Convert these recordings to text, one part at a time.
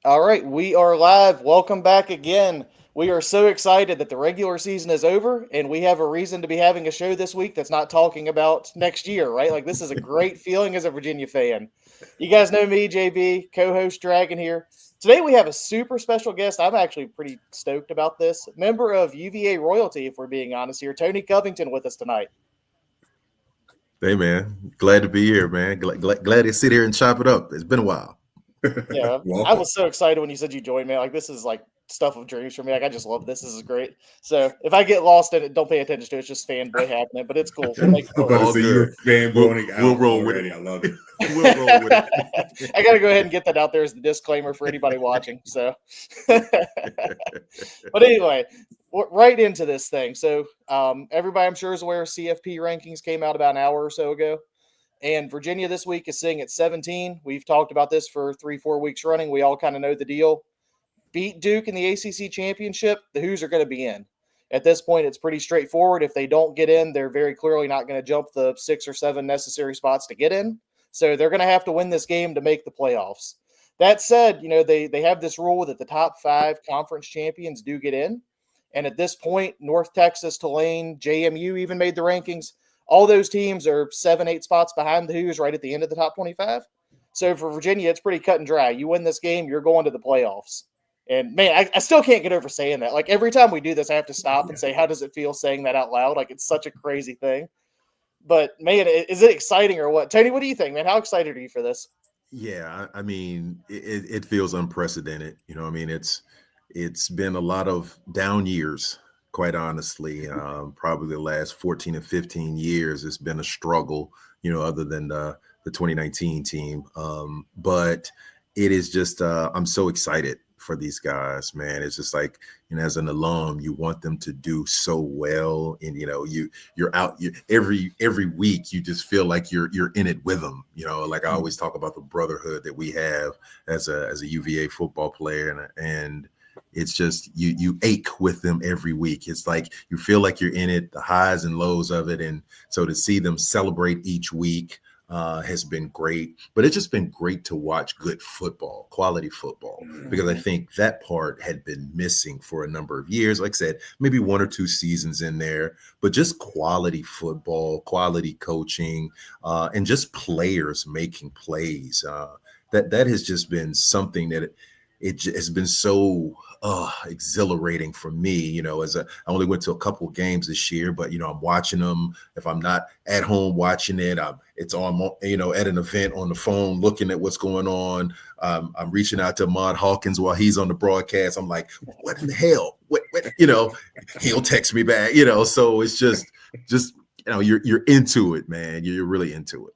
All right, we are live. Welcome back again. We are so excited that the regular season is over and we have a reason to be having a show this week that's not talking about next year, right? Like, this is a great feeling as a Virginia fan. You guys know me, JB, co host Dragon here. Today we have a super special guest. I'm actually pretty stoked about this. Member of UVA royalty, if we're being honest here, Tony Covington with us tonight. Hey man, glad to be here, man. Glad to sit here and chop it up. It's been a while. Yeah, I Welcome. was so excited when you said you joined me. Like, this is like stuff of dreams for me. Like, I just love this. This is great. So if I get lost in it, don't pay attention to it. It's just fanboy happening, but it's cool. We'll make it I'm work. about to All say you're good. a fan We'll boning we'll out roll with already. it. I love it. We'll roll with I got to go ahead and get that out there as the disclaimer for anybody watching. So, but anyway, right into this thing. So, everybody I'm sure is aware CFP rankings came out about an hour or so ago. And Virginia this week is sitting at 17. We've talked about this for 3-4 weeks running. We all kind of know the deal. Beat Duke in the ACC championship, the Hoos are going to be in. At this point, it's pretty straightforward. If they don't get in, they're very clearly not going to jump the 6 or 7 necessary spots to get in. So they're going to have to win this game to make the playoffs. That said, they have this rule that the top 5 conference champions do get in. And at this point, North Texas, Tulane, JMU even made the rankings. All those teams are 7, 8 spots behind the Hoos right at the end of the top 25. So for Virginia, it's pretty cut and dry. You win this game, you're going to the playoffs. And man, I still can't get over saying that. Like, every time we do this, I have to stop and say, how does it feel saying that out loud? Like, it's such a crazy thing. But man, is it exciting or what? Tony, what do you think, man? How excited are you for this? Yeah, I mean, it feels unprecedented. I mean, it's been a lot of down years, quite honestly. Probably the last 14 or 15 years, it's been a struggle. Other than the 2019 team, but it is just I'm so excited for these guys, man. It's just like, as an alum, you want them to do so well, and you're out every week. You just feel like you're in it with them. Like I always talk about the brotherhood that we have as a UVA football player, and it's just you ache with them every week. It's like you feel like you're in it, the highs and lows of it, and so to see them celebrate each week has been great. But it's just been great to watch good football, quality football, because I think that part had been missing for a number of years. Like I said, maybe 1 or 2 seasons in there, but just quality football, quality coaching, and just players making plays. That has just been something that it has been so exhilarating for me. I only went to a couple of games this year, but I'm watching them. If I'm not at home watching it, it's on at an event on the phone looking at what's going on. I'm reaching out to Ahmad Hawkins while he's on the broadcast. I'm like, what in the hell? What he'll text me back. So it's just you're into it, man. You're really into it.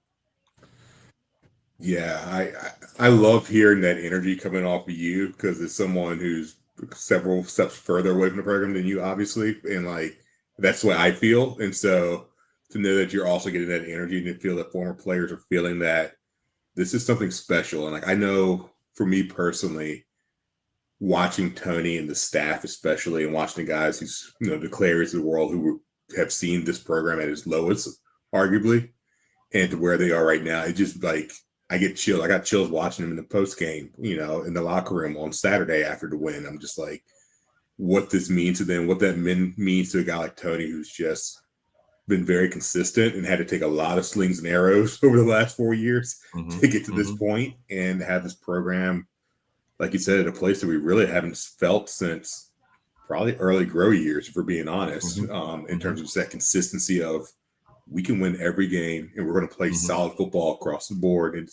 Yeah, I love hearing that energy coming off of you because it's someone who's several steps further away from the program than you, obviously, and like that's what I feel. And so to know that you're also getting that energy and to feel that former players are feeling that this is something special. And like I know for me personally, watching Tony and the staff, especially, and watching the guys who's the Claries of the world who have seen this program at its lowest, arguably, and to where they are right now, it just like I get chills. I got chills watching them in the post game, in the locker room on Saturday after the win. I'm just like, what this means to them, what that means to a guy like Tony, who's just been very consistent and had to take a lot of slings and arrows over the last 4 years to get to this point and have this program, like you said, at a place that we really haven't felt since probably early grow years, if we're being honest, in terms of just that consistency of we can win every game and we're going to play solid football across the board. And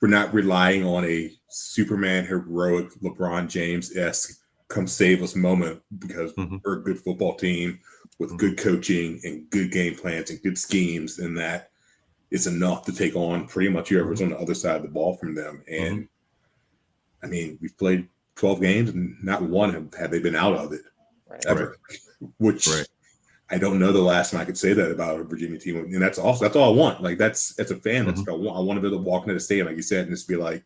we're not relying on a Superman heroic LeBron James-esque come save us moment because we're a good football team with good coaching and good game plans and good schemes, and that it's enough to take on pretty much whoever's on the other side of the ball from them. And I mean, we've played 12 games and not one have they been out of it ever, which I don't know the last time I could say that about a Virginia team. And that's all I want. Like that's a fan. That's what I want. I want to be able to walk into the stadium, like you said, and just be like,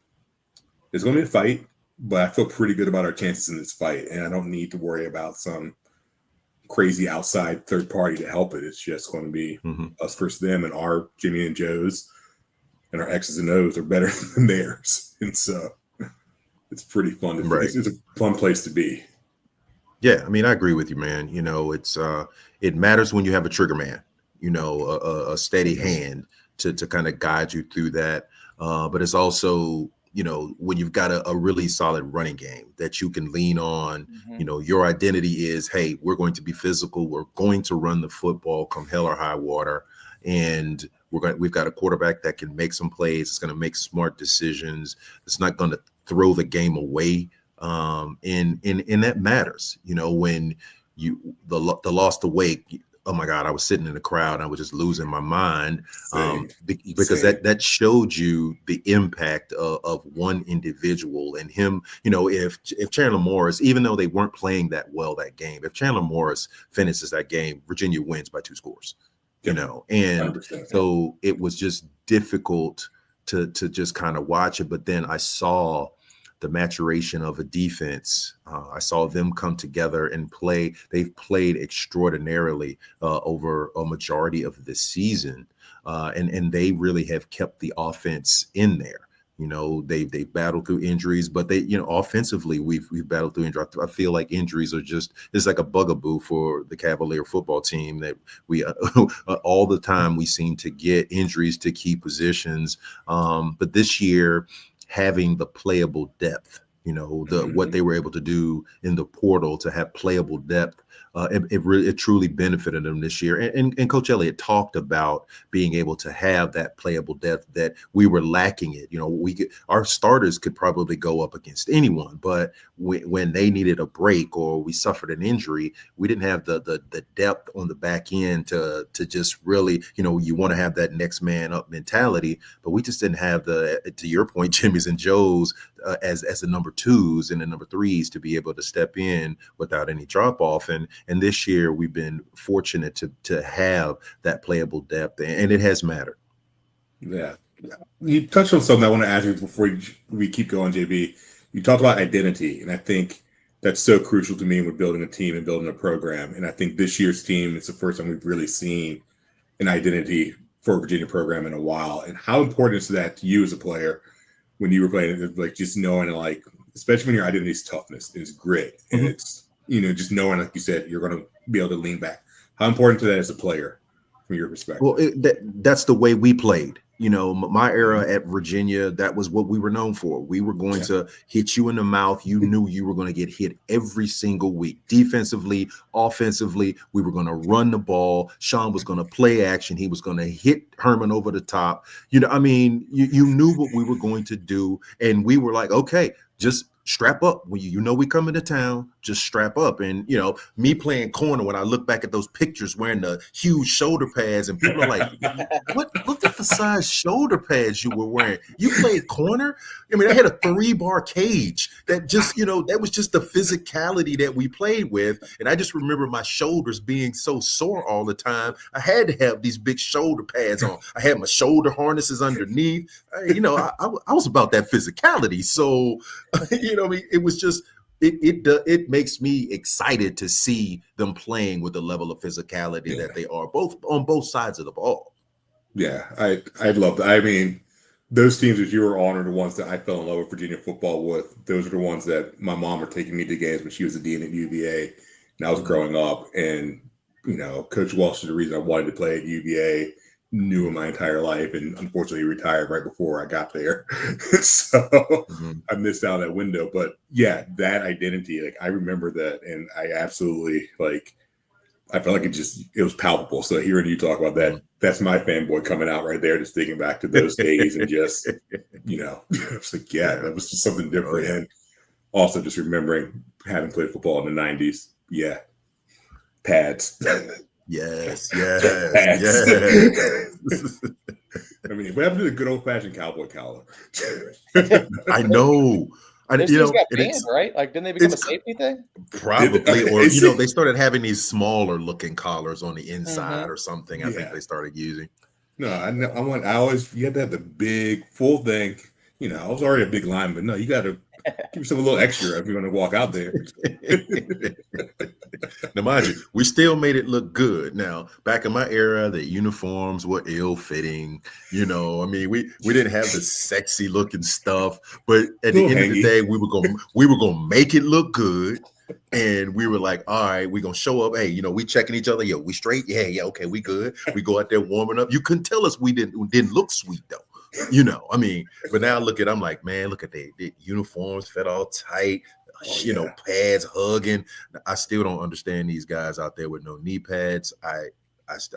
it's going to be a fight, but I feel pretty good about our chances in this fight. And I don't need to worry about some crazy outside third party to help it. It's just going to be us versus them, and our Jimmy and Joe's and our X's and O's are better than theirs. And so it's pretty fun. Right. It's a fun place to be. Yeah, I mean, I agree with you, man. It's it matters when you have a trigger man, a steady hand to kind of guide you through that. But it's also, when you've got a really solid running game that you can lean on. Your identity is, hey, we're going to be physical. We're going to run the football come hell or high water, and we've got a quarterback that can make some plays. It's going to make smart decisions. It's not going to throw the game away. And that matters, when the lost to Wake. Oh my God, I was sitting in the crowd and I was just losing my mind, because that showed you the impact of one individual and him. If Chandler Morris, even though they weren't playing that well that game, if Chandler Morris finishes that game, Virginia wins by 2 scores. And 100%. So it was just difficult to just kind of watch it. But then I saw the maturation of a defense. I saw them come together and play. They've played extraordinarily over a majority of the season, and they really have kept the offense in there. They battled through injuries, but they, offensively, we've battled through injuries. I feel like injuries are it's like a bugaboo for the Cavalier football team that we all the time we seem to get injuries to key positions. But this year, having the playable depth, what they were able to do in the portal to have playable depth, it truly benefited them this year. And Coach Elliott talked about being able to have that playable depth that we were lacking it. Our starters could probably go up against anyone, but when they needed a break or we suffered an injury, we didn't have the depth on the back end to just really, you want to have that next man up mentality, but we just didn't have to your point, Jimmy's and Joe's as the number 2s and the number 3s to be able to step in without any drop off. And this year we've been fortunate to have that playable depth, and it has mattered. Yeah. You touched on something I want to ask you before we keep going, JB. You talked about identity, and I think that's so crucial to me when building a team and building a program. And I think this year's team is the first time we've really seen an identity for a Virginia program in a while. And how important is that to you as a player when you were playing, like just knowing, like, especially when your identity is toughness, is grit, and it's, just knowing, like you said, you're going to be able to lean back. How important to that as a player from your perspective? Well, that's the way we played. My era at Virginia, that was what we were known for. We were going to hit you in the mouth. You knew you were going to get hit every single week. Defensively, offensively, we were going to run the ball. Sean was going to play action. He was going to hit Herman over the top. You knew what we were going to do. And we were like, okay, just strap up. When we coming to town, just strap up. And, me playing corner, when I look back at those pictures wearing the huge shoulder pads, and people are like, what? Look at the size shoulder pads you were wearing. You played corner? I mean, I had a 3-bar cage that just, that was just the physicality that we played with. And I just remember my shoulders being so sore all the time. I had to have these big shoulder pads on. I had my shoulder harnesses underneath. I was about that physicality. So, it was just, it makes me excited to see them playing with the level of physicality that they are, on both sides of the ball. Yeah, I love that. I mean, those teams that you were on are the ones that I fell in love with Virginia football with. Those are the ones that my mom were taking me to games when she was a dean at UVA, and I was growing up. And Coach Walsh is the reason I wanted to play at UVA. Knew him my entire life, and unfortunately retired right before I got there. So I missed out that window. But yeah, that identity, like, I remember that, and I absolutely, like, I felt like it was palpable. So hearing you talk about that, that's my fanboy coming out right there, just thinking back to those days, and just, it's like, yeah, that was just something different. And also just remembering having played football in the 90s. Yeah. Pads. Yes. I mean, what happened to the good old-fashioned cowboy collar? I know. Those things got banned, right? Like, didn't they become a safety thing? Probably, or they started having these smaller looking collars on the inside or something. I think they started using. No, you had to have the big full thing. I was already a big lineman. No, you got to give yourself a little extra if you're going to walk out there. Now, mind you, we still made it look good. Now, back in my era, the uniforms were ill-fitting. You know, I mean, we didn't have the sexy looking stuff, but at the end of the day, we were gonna make it look good. And we were like, all right, we're gonna show up. Hey, you know, we checking each other. Yo, we straight? Yeah, okay, we good. We go out there warming up. You couldn't tell us we didn't look sweet though. You know, I mean, but now I'm like, man, look at the uniforms fit all tight. You know, pads hugging. I still don't understand these guys out there with no knee pads. I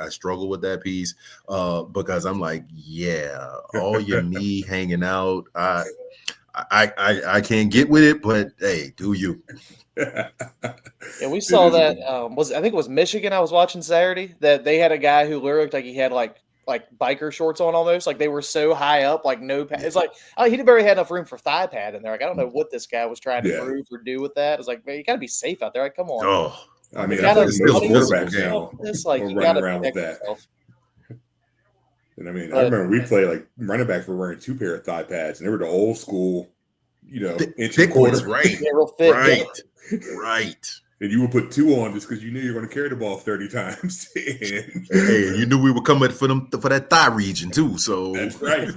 struggle with that piece because I'm like, yeah, all your knee hanging out. I can't get with it, but hey, do you? Yeah, we saw that. I think it was Michigan. I was watching Saturday that they had a guy who looked like he had like biker shorts on almost. Like they were so high up, like no pad. It's like he barely had enough room for thigh pad in there. Like I don't know what this guy was trying to prove or do with that. It's like, man, you got to be safe out there. Like, come on. Oh, I mean, I think most quarterbacks now it's like are you got running to around with protect that. yourself. And I mean, I remember we played like running backs were wearing 2 pair of thigh pads, and they were the old school, you know, inch and quarter, ones, right? Yeah, real thick, right. And you would put 2 on just because you knew you were going to carry the ball 30 times. And hey, you knew we were coming for that thigh region too. So that's right.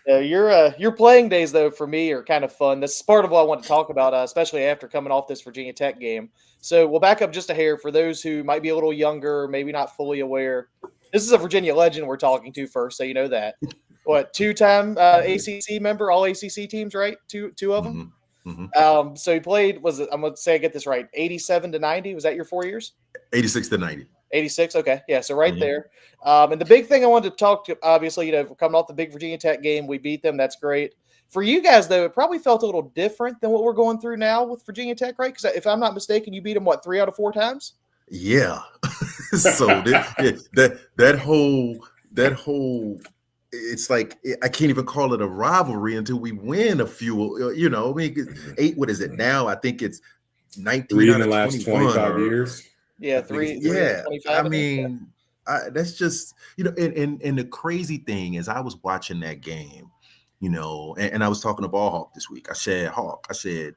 Your playing days though for me are kind of fun. This is part of what I want to talk about, especially after coming off this Virginia Tech game. So we'll back up just a hair for those who might be a little younger, maybe not fully aware. This is a Virginia legend we're talking to first, so you know that. What, 2-time ACC member, all ACC teams, right? Two of them. Mm-hmm. Mm-hmm. So he played. I'm going to say I get this right. 87 to 90. Was that your 4 years? 86 to 90. 86. Okay. Yeah. So right there. And the big thing I wanted to talk to, obviously, you know, we're coming off the big Virginia Tech game. We beat them. That's great. For you guys, though, it probably felt a little different than what we're going through now with Virginia Tech, right? Because if I'm not mistaken, you beat them, 3 out of 4 times? Yeah. So that whole it's like I can't even call it a rivalry until we win a few. You know, I mean, 8. What is it now? I think it's 19 3 in the last 25 years. Yeah, 3. Yeah, 25, I mean, that's just, you know, and the crazy thing is, I was watching that game, you know, and I was talking to Ball Hawk this week. I said,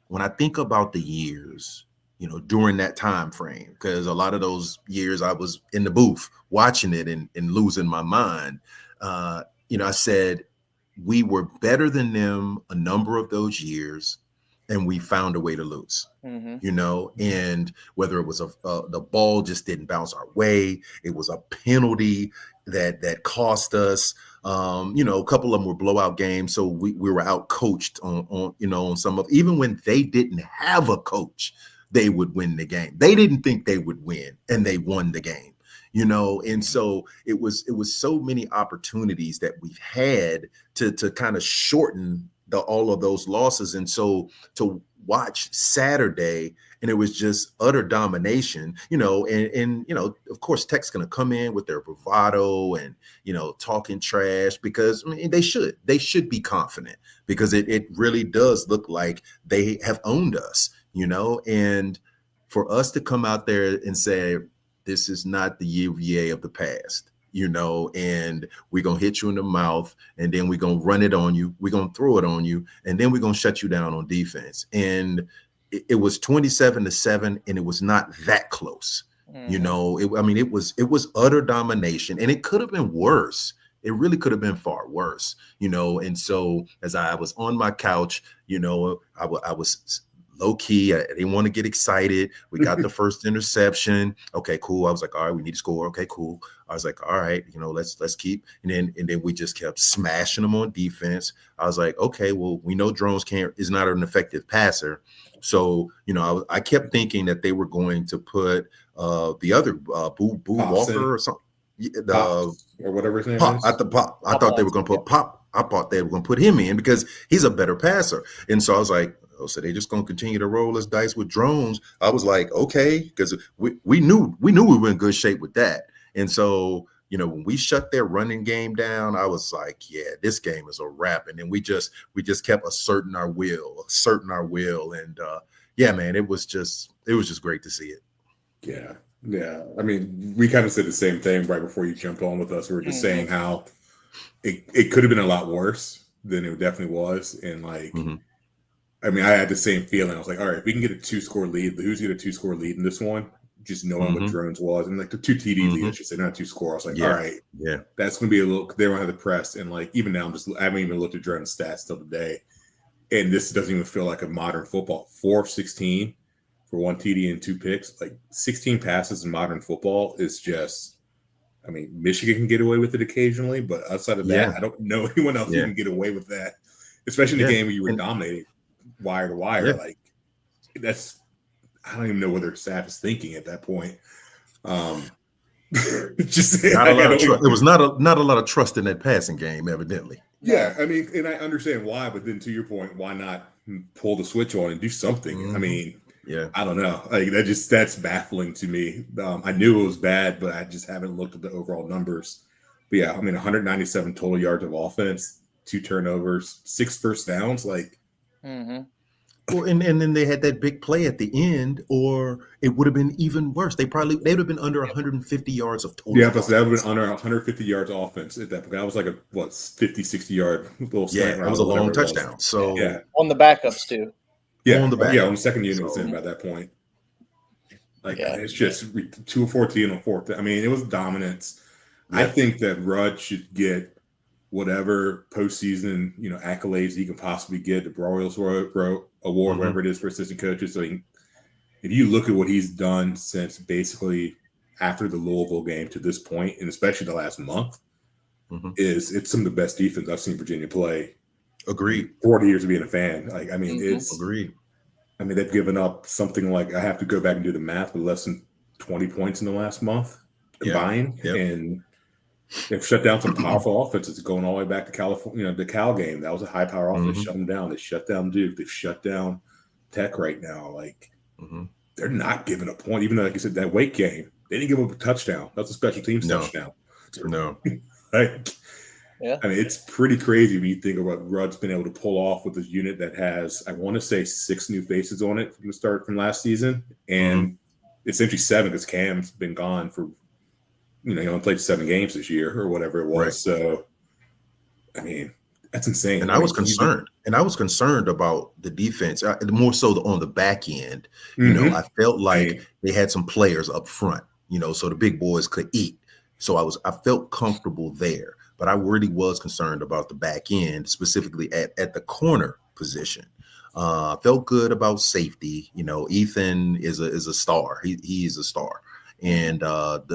when I think about the years, you know, during that time frame, because a lot of those years I was in the booth watching it and losing my mind. You know, I said we were better than them a number of those years, and we found a way to lose. Mm-hmm. You know, and whether it was the ball just didn't bounce our way, it was a penalty that cost us. You know, a couple of them were blowout games, so we were out coached on you know, on some of, even when they didn't have a coach, they would win the game. They didn't think they would win, and they won the game. You know, and so it was so many opportunities that we've had to kind of shorten all of those losses. And so to watch Saturday, and it was just utter domination, you know, and you know, of course, Tech's going to come in with their bravado and, you know, talking trash, because I mean, they should be confident, because it really does look like they have owned us, you know. And for us to come out there and say, this is not the UVA of the past, you know, and we're going to hit you in the mouth, and then we're going to run it on you. We're going to throw it on you, and then we're going to shut you down on defense. And it was 27-7, and it was not that close. Mm-hmm. You know, it was utter domination, and it could have been worse. It really could have been far worse, you know. And so as I was on my couch, you know, I was low key. I didn't want to get excited. We got the first interception. Okay, cool. I was like, all right, we need to score. Okay, cool. I was like, all right, you know, let's keep. And then we just kept smashing them on defense. I was like, okay, well, we know Drones is not an effective passer. So, you know, I kept thinking that they were going to put the other Boo Walker or something. Or whatever his name Pop, is. I thought they were going to put Pop. I thought they were going to put him in because he's a better passer. And so I was like, oh, so they're just going to continue to roll us dice with Drones. I was like, okay, because we knew we were in good shape with that. And so, you know, when we shut their running game down, I was like, yeah, this game is a wrap. And then we just kept asserting our will. And yeah, man, it was just great to see it. Yeah. Yeah. I mean, we kind of said the same thing right before you jumped on with us. We were just saying how it could have been a lot worse than it definitely was. And like, I mean, I had the same feeling. I was like, all right, if we can get a 2-score lead, but who's get a 2-score lead in this one? Just knowing what Drones was, and like the 2 TD lead, I should say, not 2-score. I was like, all right, that's going to be a little. They don't have the press, and like even now, I haven't even looked at Drones' stats till today, and this doesn't even feel like a modern football. 4 of 16 for 1 TD and 2 picks, like 16 passes in modern football is just. I mean, Michigan can get away with it occasionally, but outside of that, I don't know anyone else who can get away with that, especially in a game where you were dominating wire to wire. Like that's, I don't even know what their staff is thinking at that point. Just it was not a lot of trust in that passing game, evidently. Yeah, I mean, and I understand why, but then to your point, why not pull the switch on and do something? I mean. Yeah, I don't know. Like that's baffling to me. I knew it was bad, but I just haven't looked at the overall numbers. But yeah, I mean, 197 total yards of offense, 2 turnovers, 6 first downs. Like, well, and then they had that big play at the end, or it would have been even worse. They would have been under 150 yards of total. Yeah, but that would have been under 150 yards offense at that point. That was like a 50, 60 yard little slant. Yeah, it was a long touchdown. So yeah, on the backups too. Yeah, on the second unit was in by that point. Like it's just 2 of 14 on 4th. I mean, it was dominance. Yeah. I think that Rudd should get whatever postseason accolades he can possibly get, the Broyles Award, whatever it is for assistant coaches. So if you look at what he's done since basically after the Louisville game to this point, and especially the last month, it's some of the best defense I've seen Virginia play. Agreed. 40 years of being a fan. Like, I mean, it's agreed. I mean, they've given up something like, I have to go back and do the math, but less than 20 points in the last month combined. Yep. And they've shut down some powerful offenses going all the way back to California, the Cal game. That was a high power offense. Shut them down. They shut down Duke. They've shut down Tech right now. Like, they're not giving a point. Even though, like you said, that Wake game, they didn't give up a touchdown. That's a special teams touchdown. No. Like, I mean, it's pretty crazy when you think of what Rudd's been able to pull off with this unit that has, I want to say, 6 new faces on it from the start from last season. And essentially 7 because Cam's been gone for, he only played 7 games this year or whatever it was. Right. So, I mean, that's insane. And I was concerned. And I was concerned about the defense, more so on the back end. I felt like they had some players up front, so the big boys could eat. So I felt comfortable there. But I really was concerned about the back end, specifically at the corner position. Felt good about safety. Ethan is a star. He is a star. And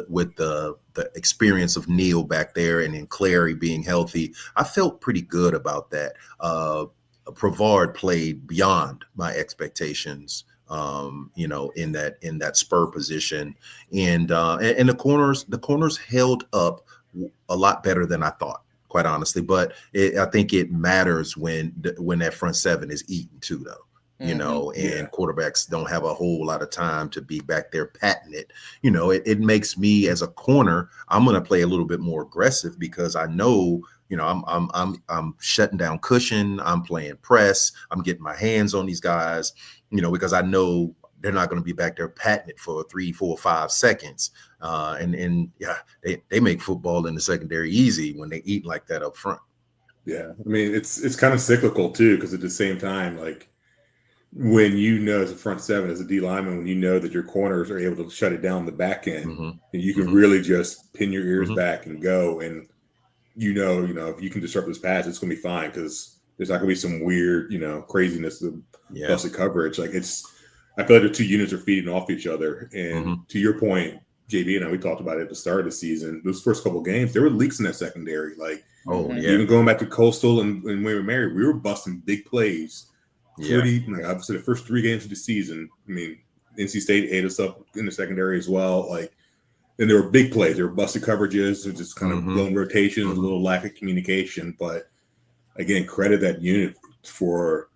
with the experience of Neil back there and then Clary being healthy, I felt pretty good about that. Brevard played beyond my expectations. In that spur position, and the corners held up a lot better than I thought, quite honestly. But I think it matters when that front 7 is eaten too, though. And quarterbacks don't have a whole lot of time to be back there patting it. It makes me as a corner, I'm going to play a little bit more aggressive because I know. I'm shutting down cushion. I'm playing press. I'm getting my hands on these guys, because I know they're not going to be back there patting it for 3, 4, 5 seconds. They make football in the secondary easy when they eat like that up front. Yeah. I mean, it's kind of cyclical too, because at the same time, like when as a front 7, as a D lineman, when you know that your corners are able to shut it down the back end, and you can really just pin your ears back and go. And if you can disrupt this pass, it's going to be fine because there's not going to be some weird, craziness of busted coverage. Like I feel like the 2 units are feeding off each other. And to your point, JB and I, we talked about it at the start of the season. Those first couple of games, there were leaks in that secondary. Like, even going back to Coastal and when we were married, we were busting big plays. Like I said, the first 3 games of the season, I mean, NC State ate us up in the secondary as well. Like, and there were big plays. There were busted coverages, just kind of blown rotations, a little lack of communication. But again, credit that unit for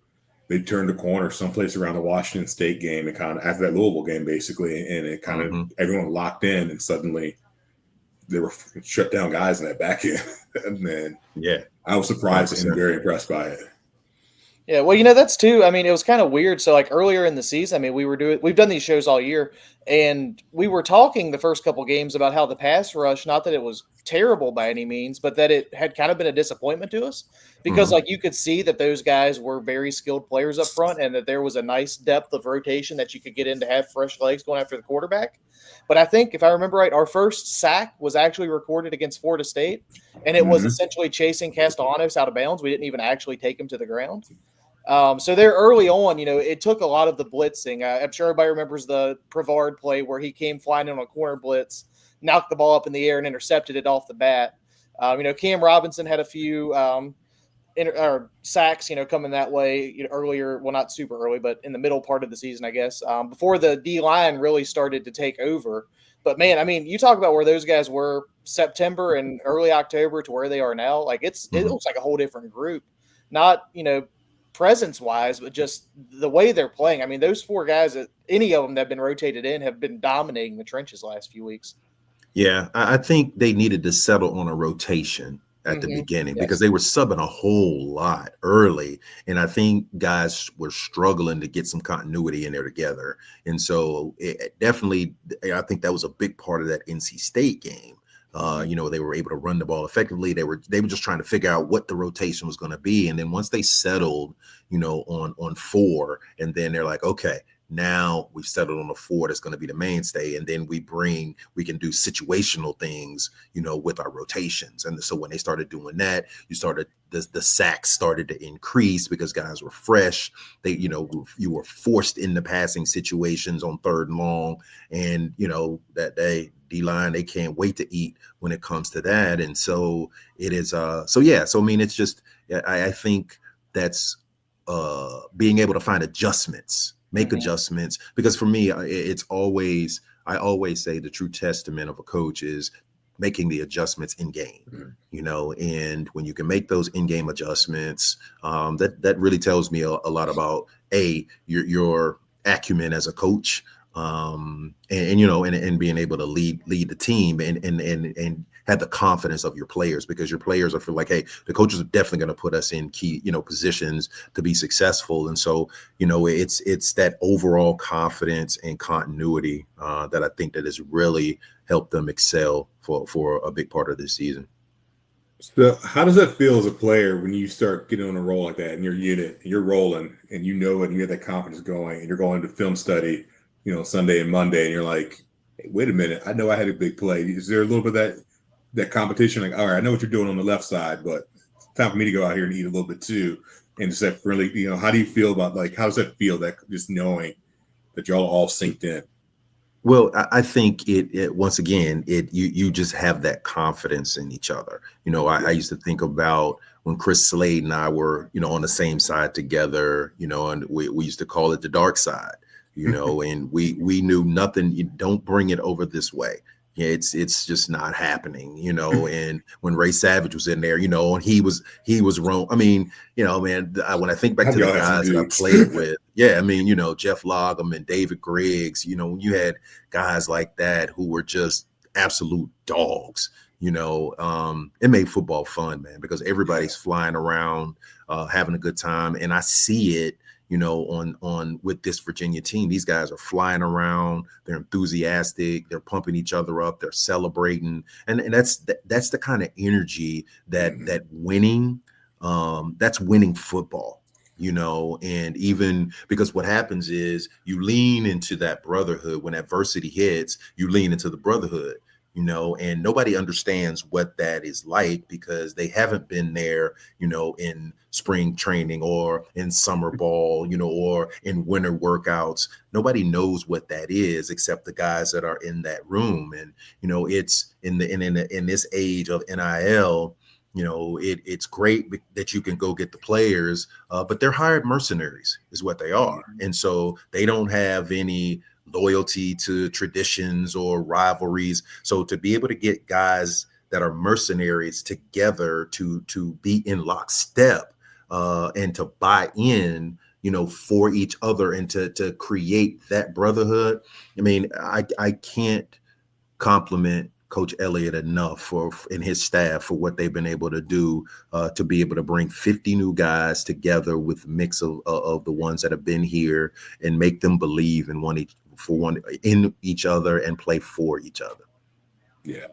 they turned the corner someplace around the Washington State game and kind of after that Louisville game, basically, and it kind of everyone locked in, and suddenly they were shut down guys in that back end. And I was surprised 100%. And very impressed by it. Yeah, well, that's too. I mean, it was kind of weird. So, like earlier in the season, I mean, we've done these shows all year, And we were talking the first couple games about how the pass rush, not that it was terrible by any means, but that it had kind of been a disappointment to us because, Mhm. like, you could see that those guys were very skilled players up front and that there was a nice depth of rotation that you could get in to have fresh legs going after the quarterback. But I think, if I remember right, our first sack was actually recorded against Florida State, and it was Mhm. essentially chasing Castellanos out of bounds. We didn't even actually take him to the ground. So there early on, it took a lot of the blitzing. I'm sure everybody remembers the Brevard play where he came flying in on a corner blitz, knocked the ball up in the air, and intercepted it off the bat. Cam Robinson had a few sacks, coming that way, earlier. Well, not super early, but in the middle part of the season, I guess, before the D line really started to take over. But man, I mean, you talk about where those guys were September and early October to where they are now. Like it Mhm. looks like a whole different group. Not presence wise, but just the way they're playing. I mean, those four guys, any of them that have been rotated in, have been dominating the trenches last few weeks. Yeah, I think they needed to settle on a rotation at the beginning because Yes. they were subbing a whole lot early. And I think guys were struggling to get some continuity in there together. And so it definitely, I think that was a big part of that NC State game. They were able to run the ball effectively. They were just trying to figure out what the rotation was going to be. And then once they settled, on four, and then they're like, okay, now we've settled on a four that's going to be the mainstay, and then we can do situational things, with our rotations. And so when they started doing that, the sacks started to increase because guys were fresh. You were forced into passing situations on third and long, and that day D-line, they can't wait to eat when it comes to that. And so it is so I mean, it's just I think that's being able to find adjustments, make adjustments, because for me, I always say the true testament of a coach is making the adjustments in game, and when you can make those in-game adjustments, that really tells me a lot about your acumen as a coach, and being able to lead the team and have the confidence of your players, because your players are feel like, hey, the coaches are definitely going to put us in key, positions to be successful. And so, it's that overall confidence and continuity that I think that has really helped them excel for a big part of this season. So how does that feel as a player when you start getting on a roll like that in your unit and you're rolling and and you have that confidence going and you're going to film study, Sunday and Monday, and you're like, hey, wait a minute, I know I had a big play. Is there a little bit of that competition? Like, all right, I know what you're doing on the left side, but it's time for me to go out here and eat a little bit too. And just that really, how do you feel about, like, how does that feel, that just knowing that you're all synced in? Well, I think it once again, you just have that confidence in each other. I used to think about when Chris Slade and I were, on the same side together, and we used to call it the dark side, and we knew nothing. You don't bring it over this way. Yeah, it's just not happening, and when Ray Savage was in there, and he was wrong. I mean, man, when I think back to the guys that I played with, yeah, I mean, Jeff Logham and David Griggs, when you had guys like that who were just absolute dogs, it made football fun, man, because everybody's flying around, having a good time. And I see it, on with this Virginia team. These guys are flying around, they're enthusiastic, they're pumping each other up, they're celebrating. And that's the kind of energy that winning, that's winning football. And even because what happens is you lean into that brotherhood. When adversity hits, you lean into the brotherhood, and nobody understands what that is like because they haven't been there, in spring training or in summer ball, or in winter workouts. Nobody knows what that is except the guys that are in that room. And, it's in this age of NIL, it's great that you can go get the players, but they're hired mercenaries is what they are. And so they don't have any loyalty to traditions or rivalries. So to be able to get guys that are mercenaries together to be in lockstep, and to buy in, for each other, and to create that brotherhood. I mean, I can't compliment Coach Elliott enough and his staff for what they've been able to do, to be able to bring 50 new guys together with a mix of the ones that have been here and make them believe in for one in each other and play for each other. Yeah.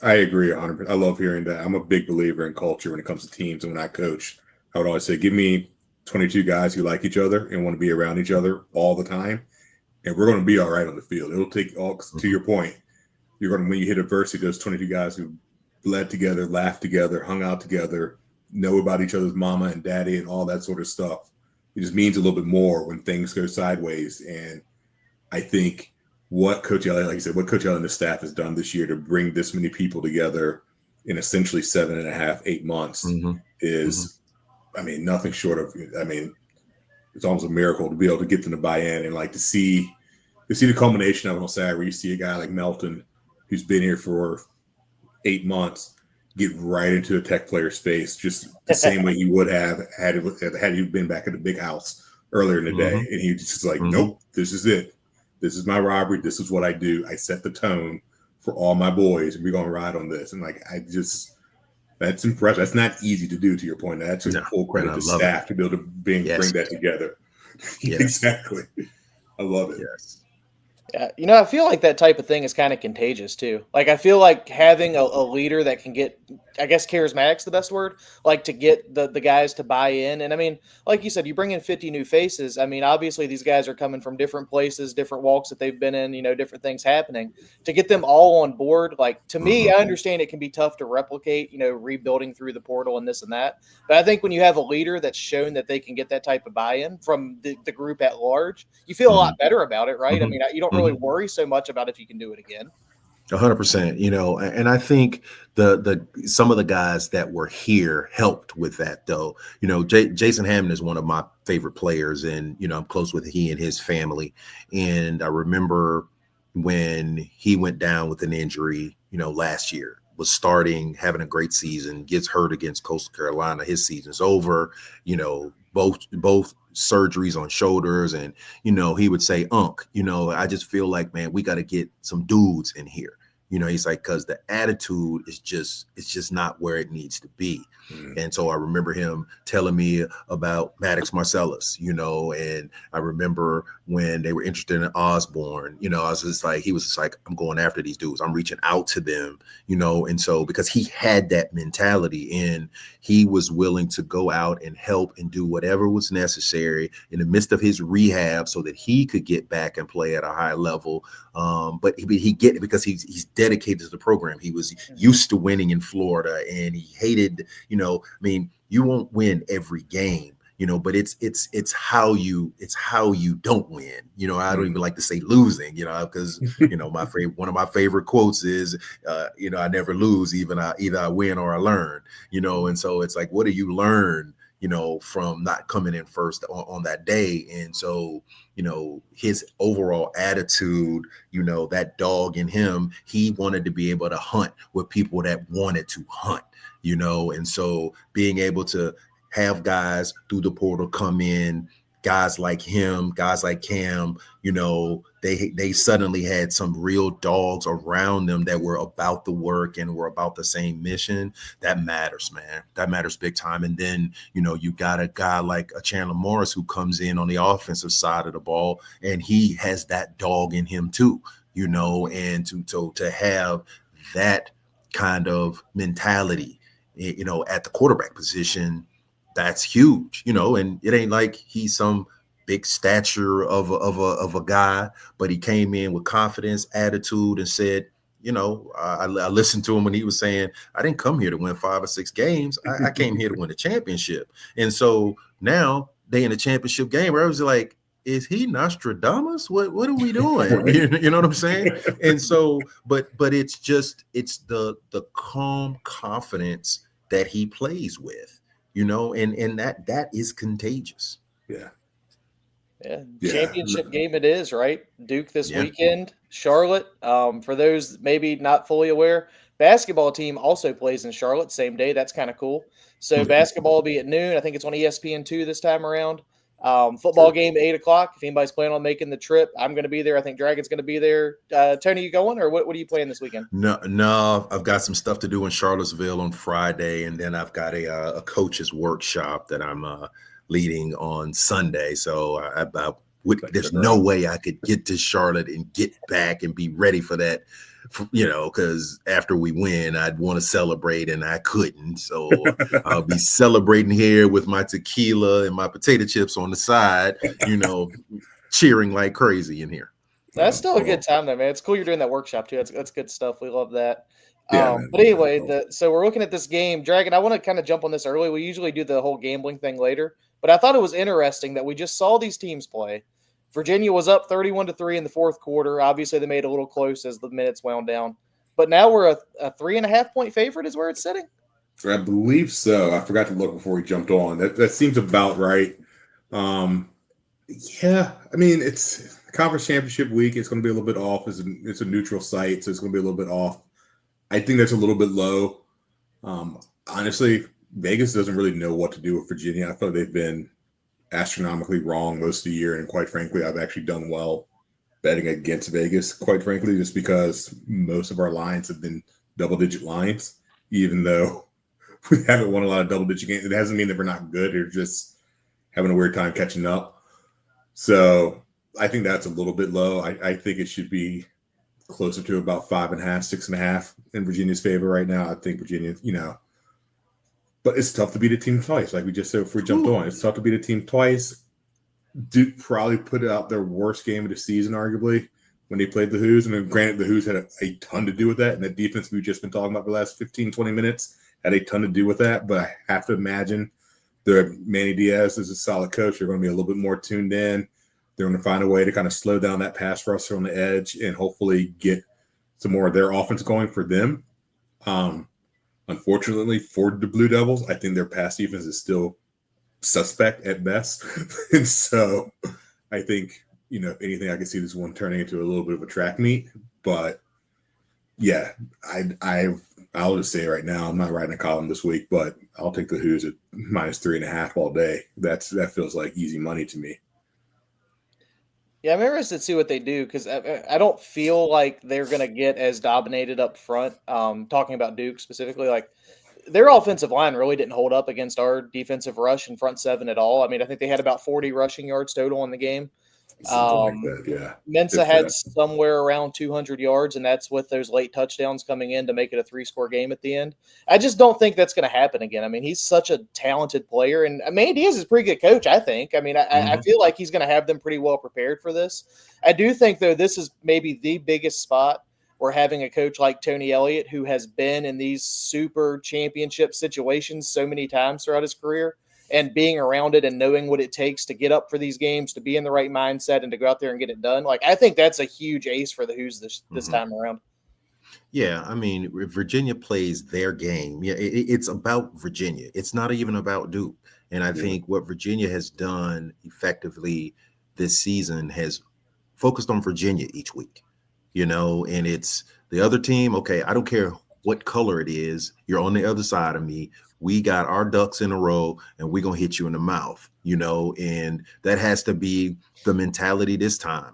I agree 100%. I love hearing that. I'm a big believer in culture when it comes to teams. And when I coach, I would always say, give me 22 guys who like each other and want to be around each other all the time, and we're going to be all right on the field. It'll take all, to your point, you're going to, when you hit adversity, those 22 guys who bled together, laughed together, hung out together, know about each other's mama and daddy and all that sort of stuff. It just means a little bit more when things go sideways. And I think what Coach Elliott, like you said, what Coach Elliott and the staff has done this year to bring this many people together in essentially 7.5, 8 months is, I mean, nothing short of, I mean, it's almost a miracle to be able to get them to buy in and like to see the culmination of it on Saturday, where you see a guy like Melton, who's been here for 8 months, get right into a Tech player's face, just the same way he would have had he been back at the big house earlier in the day. And he just like, nope, this is it. This is my robbery. This is what I do. I set the tone for all my boys, and we're going to ride on this. And like, that's impressive. That's not easy to do, to your point. That's a full credit to staff to be able to bring that together. Yes. Exactly. I love it. Yes. Yeah, you know, I feel like that type of thing is kind of contagious too. Like, I feel like having a leader that can get, I guess charismatic's the best word, like to get the guys to buy in. And I mean, like you said, you bring in 50 new faces. I mean, obviously these guys are coming from different places, different walks that they've been in, you know, different things happening. To get them all on board, like, to me, I understand it can be tough to replicate, you know, rebuilding through the portal and this and that. But I think when you have a leader that's shown that they can get that type of buy-in from the group at large, you feel a lot better about it, right? I mean, you don't really worry so much about if you can do it again. 100%, you know, and I think the some of the guys that were here helped with that, though. You know, Jason Hammond is one of my favorite players, and you know, I'm close with he and his family. And I remember when he went down with an injury, you know, last year, was starting, having a great season, gets hurt against Coastal Carolina. His season's over, you know, both surgeries on shoulders. And, you know, he would say, you know, I just feel like, man, we got to get some dudes in here. You know, he's like, because the attitude is just not where it needs to be. And so I remember him telling me about Maddox Marcellus, you know, and I remember when they were interested in Osborne, you know, he was just like, I'm going after these dudes. I'm reaching out to them, you know, and so because he had that mentality and he was willing to go out and help and do whatever was necessary in the midst of his rehab so that he could get back and play at a high level. But he get it because he's dedicated to the program. He was used to winning in Florida, and he hated, you know, I mean, you won't win every game, you know, but it's how you don't win. You know, I don't even like to say losing, you know, because, you know, one of my favorite quotes is, you know, I never lose, either I win or I learn, you know, and so it's like, what do you learn, you know, from not coming in first on that day? And so, you know, his overall attitude, you know, that dog in him, he wanted to be able to hunt with people that wanted to hunt, you know, and so being able to have guys through the portal come in, guys like him, guys like Cam, you know, they suddenly had some real dogs around them that were about the work and were about the same mission. That matters, man. That matters big time. And then, you know, you got a guy like a Chandler Morris who comes in on the offensive side of the ball, and he has that dog in him too, you know, and to have that kind of mentality, you know, at the quarterback position, that's huge, you know, and it ain't like he's some big stature of a guy, but he came in with confidence, attitude, and said, you know, I listened to him when he was saying, I didn't come here to win 5 or 6 games. I came here to win a championship. And so now they in the championship game where I was like, is he Nostradamus? What are we doing? Right. You know what I'm saying? And so, but it's the calm confidence that he plays with, you know, and that is contagious. Yeah. Championship game it is, right? Duke this weekend, Charlotte. For those maybe not fully aware, basketball team also plays in Charlotte same day. That's kind of cool. So basketball will be at noon. I think it's on ESPN2 this time around. Football game 8 o'clock. If anybody's planning on making the trip, I'm going to be there. I think Dragon's going to be there. Tony, you going, or what are you playing this weekend? No, I've got some stuff to do in Charlottesville on Friday, and then I've got a coach's workshop that I'm leading on Sunday. So There's no way I could get to Charlotte and get back and be ready for that, because after we win, I'd want to celebrate and I couldn't. So I'll be celebrating here with my tequila and my potato chips on the side, cheering like crazy in here. That's still a good time though, man. It's cool you're doing that workshop too. That's good stuff. We love that. Yeah, but anyway, so we're looking at this game. Dragon, I want to kind of jump on this early. We usually do the whole gambling thing later, but I thought it was interesting that we just saw these teams play. Virginia was up 31-3 in the fourth quarter. Obviously, they made it a little close as the minutes wound down. But now we're a 3.5-point favorite is where it's sitting? I believe so. I forgot to look before we jumped on. That seems about right. Yeah, I mean, it's conference championship week. It's going to be a little bit off. It's a neutral site, so it's going to be a little bit off. I think that's a little bit low. Honestly, Vegas doesn't really know what to do with Virginia. I thought they've been astronomically wrong most of the year, and quite frankly, I've actually done well betting against Vegas, quite frankly, just because most of our lines have been double-digit lines, even though we haven't won a lot of double-digit games. It doesn't mean that we're not good. We're just having a weird time catching up. So I think that's a little bit low. I think it should be closer to about 5.5, 6.5 in Virginia's favor right now. I think Virginia, but it's tough to beat a team twice. Like we just said before we jumped on, it's tough to beat a team twice. Duke probably put out their worst game of the season, arguably, when they played the Hoos. And then granted, the Hoos had a ton to do with that. And the defense we've just been talking about for the last 15, 20 minutes had a ton to do with that. But I have to imagine Manny Diaz is a solid coach. They're going to be a little bit more tuned in. They're going to find a way to kind of slow down that pass rusher on the edge and hopefully get some more of their offense going for them. Unfortunately, for the Blue Devils, I think their pass defense is still suspect at best. And so I think, if anything, I can see this one turning into a little bit of a track meet. But, yeah, I'll just say right now, I'm not writing a column this week, but I'll take the Hoos at -3.5 all day. That feels like easy money to me. Yeah, I'm interested to see what they do because I don't feel like they're going to get as dominated up front. Talking about Duke specifically, like their offensive line really didn't hold up against our defensive rush and front seven at all. I mean, I think they had about 40 rushing yards total in the game. Something like that, yeah. Mensa had somewhere around 200 yards, and that's with those late touchdowns coming in to make it a 3-score game at the end. I just don't think that's going to happen again. I mean, he's such a talented player, and Manny Diaz is a pretty good coach, I think. I mean, I feel like he's going to have them pretty well prepared for this. I do think, though, this is maybe the biggest spot where having a coach like Tony Elliott, who has been in these super championship situations so many times throughout his career, and being around it and knowing what it takes to get up for these games, to be in the right mindset and to go out there and get it done. Like, I think that's a huge ace for the Hoos this time around. Yeah, I mean, Virginia plays their game. Yeah, it's about Virginia. It's not even about Duke. And I think what Virginia has done effectively this season has focused on Virginia each week, and it's the other team. Okay, I don't care what color it is. You're on the other side of me. We got our ducks in a row and we're going to hit you in the mouth, and that has to be the mentality this time.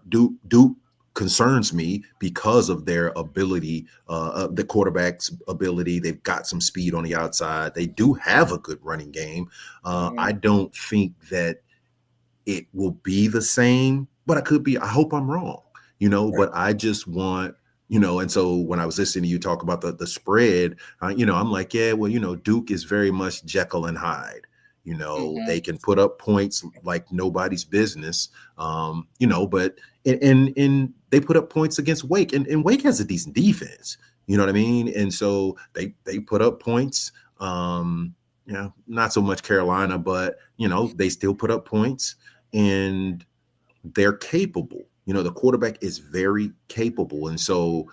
Duke concerns me because of their ability, the quarterback's ability. They've got some speed on the outside. They do have a good running game. I don't think that it will be the same, but I hope I'm wrong, but I just want, and so when I was listening to you talk about the spread, I'm like, yeah, well, Duke is very much Jekyll and Hyde. They can put up points like nobody's business, but and they put up points against Wake, and Wake has a decent defense. You know what I mean? And so they put up points. Not so much Carolina, but they still put up points, and they're capable. The quarterback is very capable. And so,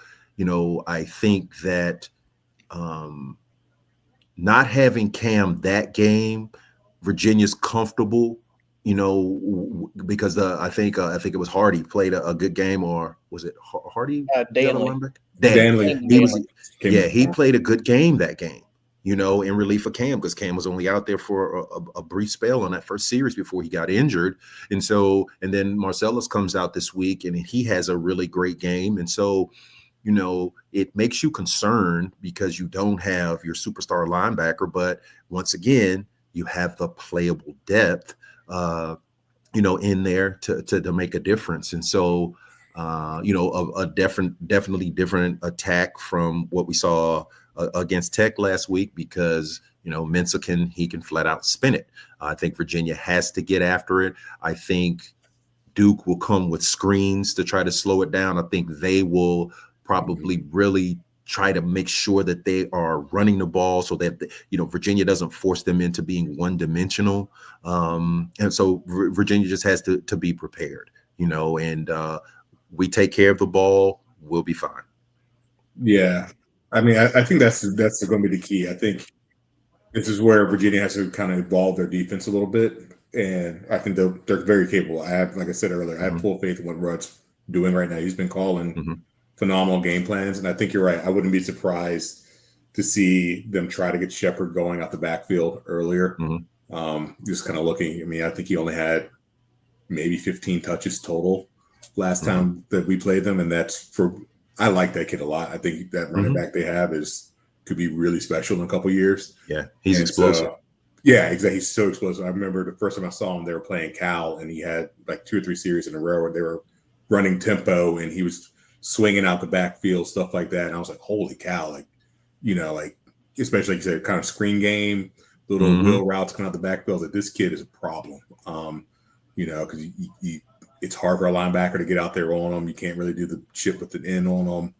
I think that not having Cam that game, Virginia's comfortable, because I think it was Hardy played a good game, or was it Hardy? Danley. He played a good game that game. In relief of Cam, because Cam was only out there for a brief spell on that first series before he got injured. And then Marcellus comes out this week and he has a really great game. And so, it makes you concerned because you don't have your superstar linebacker, but once again, you have the playable depth. in there to make a difference. And so, definitely different attack from what we saw against Tech last week, because, Mensa can flat out spin it. I think Virginia has to get after it. I think Duke will come with screens to try to slow it down. I think they will probably really try to make sure that they are running the ball so that, Virginia doesn't force them into being one-dimensional. And so Virginia just has to be prepared, and we take care of the ball, we'll be fine. Yeah. I mean, I think that's going to be the key. I think this is where Virginia has to kind of evolve their defense a little bit. And I think they're very capable. Like I said earlier, I have full faith in what Rudd's doing right now. He's been calling phenomenal game plans. And I think you're right. I wouldn't be surprised to see them try to get Shepard going out the backfield earlier. Just kind of looking. I mean, I think he only had maybe 15 touches total last time that we played them. And I like that kid a lot. I think that running back they have could be really special in a couple years. Yeah, he's explosive. Yeah, exactly. He's so explosive. I remember the first time I saw him, they were playing Cal, and he had like 2 or 3 series in a row where they were running tempo, and he was swinging out the backfield, stuff like that. And I was like, holy cow, especially like you said, kind of screen game, little wheel routes coming out the backfield. Like, this kid is a problem, because it's hard for a linebacker to get out there on them. You can't really do the chip with an end on them.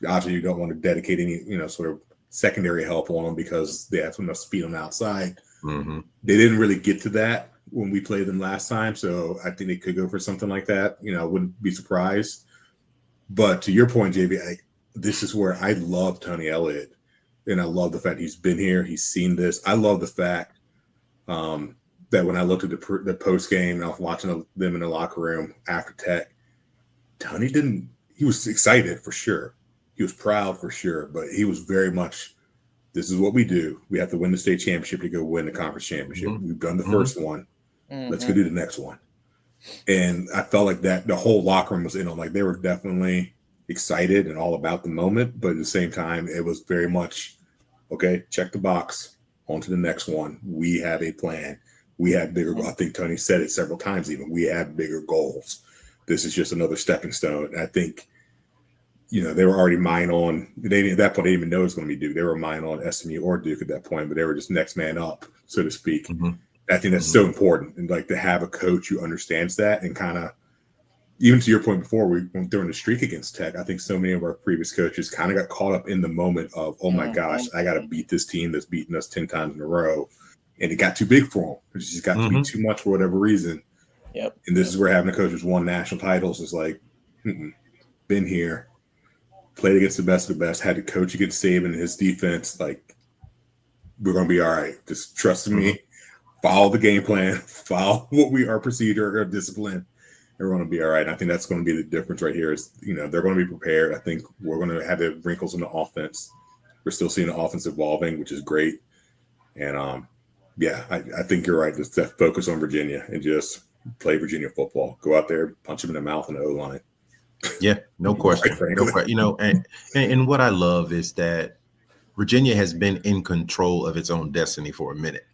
Obviously, you don't want to dedicate any, sort of secondary help on them because they have enough speed on the outside. They didn't really get to that when we played them last time, so I think they could go for something like that. I wouldn't be surprised. But to your point, JB, this is where I love Tony Elliott, and I love the fact he's been here, he's seen this. I love the fact that when I looked at the post game and I was watching them in the locker room after Tech, Tony he was excited for sure. He was proud for sure, but he was very much, this is what we do. We have to win the state championship to go win the conference championship. We've done the first one. Let's go do the next one. And I felt like that the whole locker room was in on, like, they were definitely excited and all about the moment, but at the same time, it was very much, okay, check the box, on to the next one. We have a plan. We have bigger, I think Tony said it several times even, we have bigger goals. This is just another stepping stone. And I think, they were already at that point, they didn't even know it was going to be Duke. They were mine on SMU or Duke at that point, but they were just next man up, so to speak. I think that's so important. And like to have a coach who understands that, and kind of, even to your point before, we went during the streak against Tech, I think so many of our previous coaches kind of got caught up in the moment of, oh my gosh, I got to beat this team that's beaten us 10 times in a row. And it got too big for them. It just got to be too much for whatever reason. Yep. And this is where having a coach who's won national titles is like, been here, played against the best of the best, had to coach against Saban and his defense. Like, we're going to be all right. Just trust me, follow the game plan, follow our procedure, our discipline, and we're going to be all right. And I think that's going to be the difference right here is, they're going to be prepared. I think we're going to have the wrinkles in the offense. We're still seeing the offense evolving, which is great. And, I think you're right. Just focus on Virginia and just play Virginia football. Go out there, punch them in the mouth on the O-line. Yeah, no question. No question. And what I love is that Virginia has been in control of its own destiny for a minute.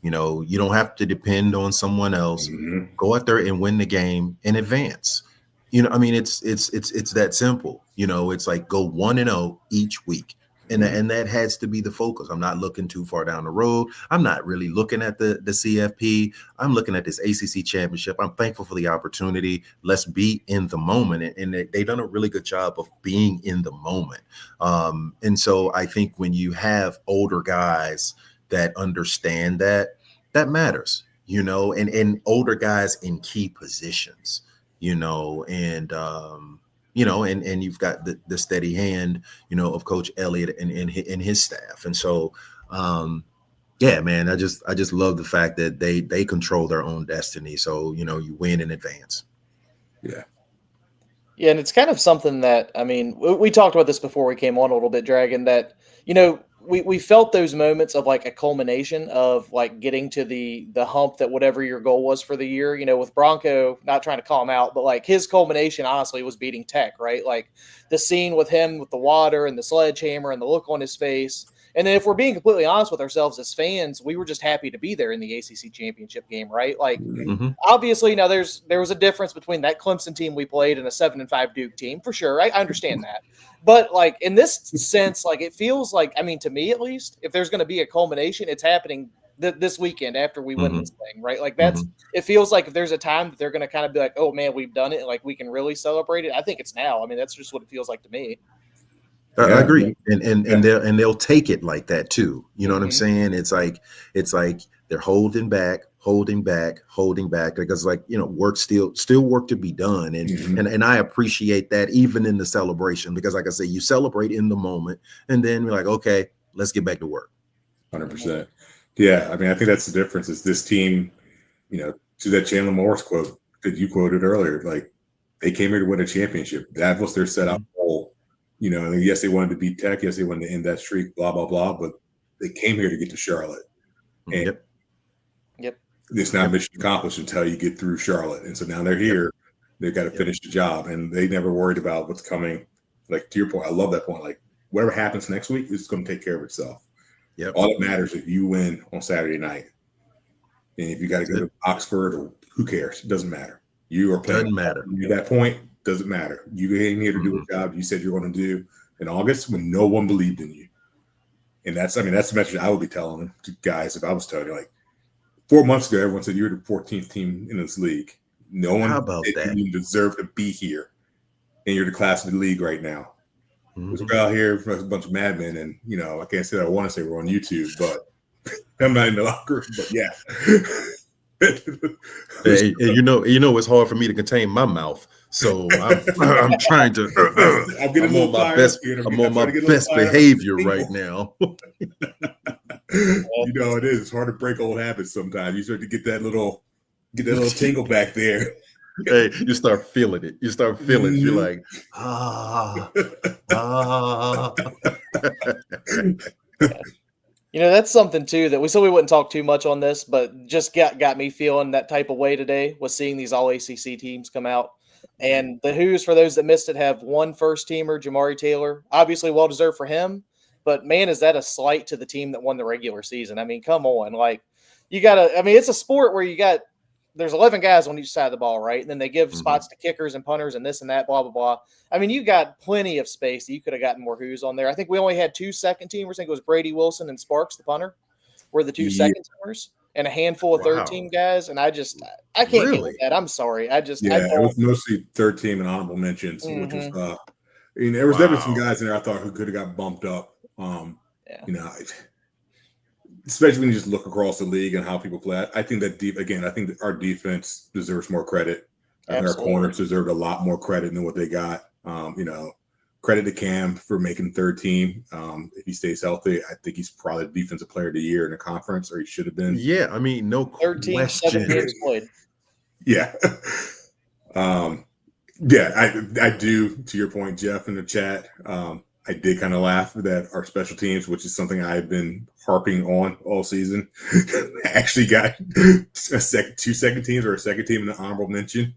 You don't have to depend on someone else. Go out there and win the game and advance. It's that simple. It's like go 1-0 each week. And that has to be the focus. I'm not looking too far down the road. I'm not really looking at the CFP. I'm looking at this ACC championship. I'm thankful for the opportunity. Let's be in the moment. And they've done a really good job of being in the moment. And so I think when you have older guys that understand that matters, and older guys in key positions, and you've got the steady hand, of Coach Elliott and his staff. And so, man, I just love the fact that they control their own destiny. So, you win in advance. Yeah. Yeah. And it's kind of something that, we talked about this before we came on a little bit, Dragon, that, we felt those moments of like a culmination of like getting to the hump that whatever your goal was for the year, with Bronco, not trying to call him out, but like his culmination honestly was beating Tech, right? Like the scene with him with the water and the sledgehammer and the look on his face, And then if we're being completely honest with ourselves as fans, we were just happy to be there in the ACC championship game, right? Like, obviously, now there was a difference between that Clemson team we played and a 7-5 Duke team, for sure. I understand that. But, like, in this sense, like, it feels like, I mean, to me at least, if there's going to be a culmination, it's happening this weekend after we win this thing, right? Like, that's it feels like if there's a time that they're going to kind of be like, oh, man, we've done it, and, like, we can really celebrate it, I think it's now. I mean, that's just what it feels like to me. I agree, and they'll take it like that too. You know what I'm saying? It's like they're holding back because, like, you know, work still work to be done, and I appreciate that even in the celebration, because, like I say, you celebrate in the moment, and then we're like, okay, let's get back to work. 100%. Yeah, I mean, I think that's the difference. Is this team, you know, to that Chandler Morris quote that you quoted earlier, like, they came here to win a championship. That was their setup goal. You know, and yes, they wanted to beat Tech. Yes, they wanted to end that streak, blah, blah, blah. But they came here to get to Charlotte. And it's not mission accomplished until you get through Charlotte. And so now they're here. They've got to finish the job. And they never worried about what's coming. Like, to your point, I love that point. Like, whatever happens next week is going to take care of itself. All that matters if you win on Saturday night. And if you got to go to Oxford, or who cares? It doesn't matter. You are playing. Doesn't matter. At that point, doesn't matter. You came here to do a job you said you're going to do in August when no one believed in you. And that's the message I would be telling them to guys if I was telling you. Like, 4 months ago, everyone said you were the 14th team in this league. No one didn't even deserve to be here. And you're the class of the league right now. We're out here for a bunch of madmen, and, you know, I can't say that I want to say we're on YouTube, but I'm not in the locker room. But yeah. Hey, you know, it's hard for me to contain my mouth, so I'm trying to. I'm on my best. I'm on my best behavior right now. You know, it is. It's hard to break old habits sometimes. You start to get that little tingle back there. Hey, you start feeling it. You're like, You know, that's something too that we said we wouldn't talk too much on this, but just got me feeling that type of way today was seeing these all ACC teams come out. And the Who's, for those that missed it, have one first teamer, Jamari Taylor. Obviously well deserved for him, but man, is that a slight to the team that won the regular season? I mean, come on. Like, it's a sport where there's 11 guys on each side of the ball, right? And then they give spots to kickers and punters and this and that, blah, blah, blah. I mean, you got plenty of space. You could have gotten more Who's on there. I think we only had 2 second teamers. I think it was Brady Wilson and Sparks, the punter, were the 2 second teamers, and a handful of third team guys. And I can't get with that. I'm sorry. It was mostly third team and honorable mentions, which was, there was definitely some guys in there I thought who could have got bumped up. You know, especially when you just look across the league and how people play. I think that our defense deserves more credit. I think our corners deserved a lot more credit than what they got. You know, credit to Cam for making third team. If he stays healthy, I think he's probably the defensive player of the year in the conference, or he should have been. Yeah, I mean, no 13, question. 7 games played. Yeah. I do, to your point, Jeff, in the chat. I did kind of laugh that our special teams, which is something I've been harping on all season, actually got 2 second teams or a second team in an honorable mention,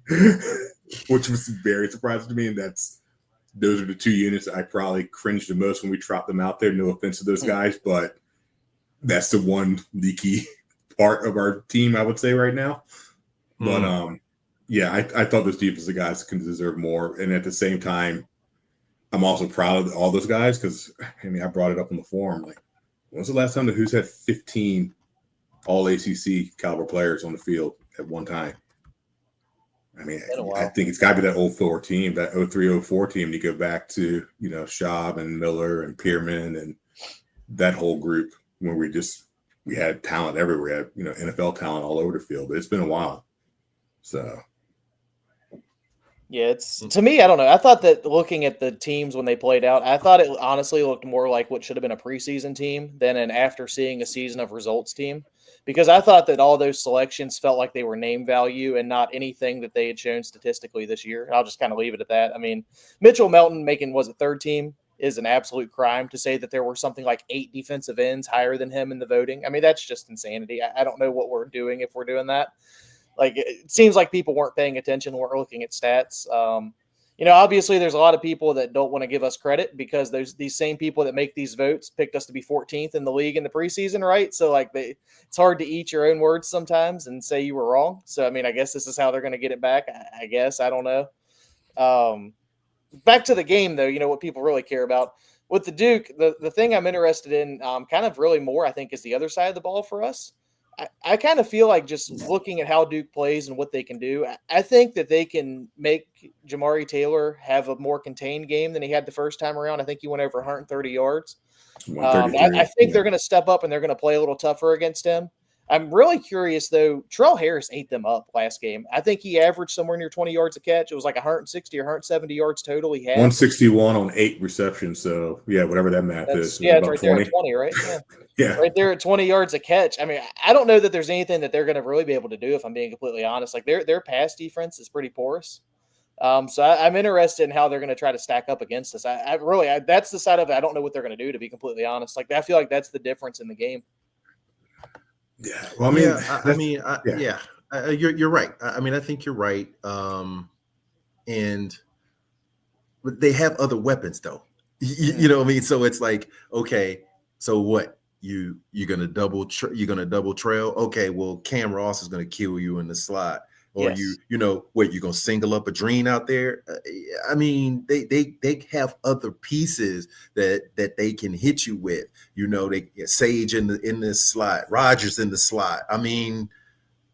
which was very surprising to me. And those are the 2 units I probably cringed the most when we dropped them out there. No offense to those guys, but that's the one leaky part of our team, I would say, right now. But I thought those defensive guys can deserve more. And at the same time, I'm also proud of all those guys because, I mean, I brought it up on the forum. Like, when was the last time the Who's had 15 all ACC caliber players on the field at one time? I mean, I think it's got to be that 04 team, that 03-04 team. You go back to, you know, Schaub and Miller and Pierman and that whole group when we had talent everywhere. We had, you know, NFL talent all over the field. But it's been a while. So. Yeah, to me, I don't know. I thought that looking at the teams when they played out, I thought it honestly looked more like what should have been a preseason team than an after seeing a season of results team. Because I thought that all those selections felt like they were name value and not anything that they had shown statistically this year. I'll just kind of leave it at that. I mean, Mitchell Melton making, third team is an absolute crime. To say that there were something like 8 defensive ends higher than him in the voting. I mean, that's just insanity. I don't know what we're doing if we're doing that. Like, it seems like people weren't paying attention, weren't looking at stats. obviously there's a lot of people that don't want to give us credit because there's these same people that make these votes picked us to be 14th in the league in the preseason, right? So like it's hard to eat your own words sometimes and say you were wrong. So I mean, I guess this is how they're going to get it back. I guess I don't know. Back to the game though, what people really care about with the Duke. The thing I'm interested in, kind of really more, I think, is the other side of the ball for us. I kind of feel like just looking at how Duke plays and what they can do, I think that they can make Jamari Taylor have a more contained game than he had the first time around. I think he went over 130 yards. I think they're going to step up and they're going to play a little tougher against him. I'm really curious, though. Terrell Harris ate them up last game. I think he averaged somewhere near 20 yards a catch. It was like 160 or 170 yards total he had. 161 on 8 receptions. So, yeah, whatever that math is. Yeah, it's right 20. There at 20, right? Yeah. Yeah. Right there at 20 yards a catch. I mean, I don't know that there's anything that they're going to really be able to do, if I'm being completely honest. Like, their pass defense is pretty porous. So I'm interested in how they're going to try to stack up against us. I really that's the side of it I don't know what they're going to do, to be completely honest. Like, I feel like that's the difference in the game. Yeah, well, you're right. I mean, I think you're right. And but they have other weapons, though. You know what I mean? So it's like, okay, so what? You're gonna double trail? Okay, well, Cam Ross is gonna kill you in the slot. Or yes. you're gonna single up a Dreen out there? I mean, they have other pieces that they can hit you with. They Sage in the slot, Rogers in the slot. I mean,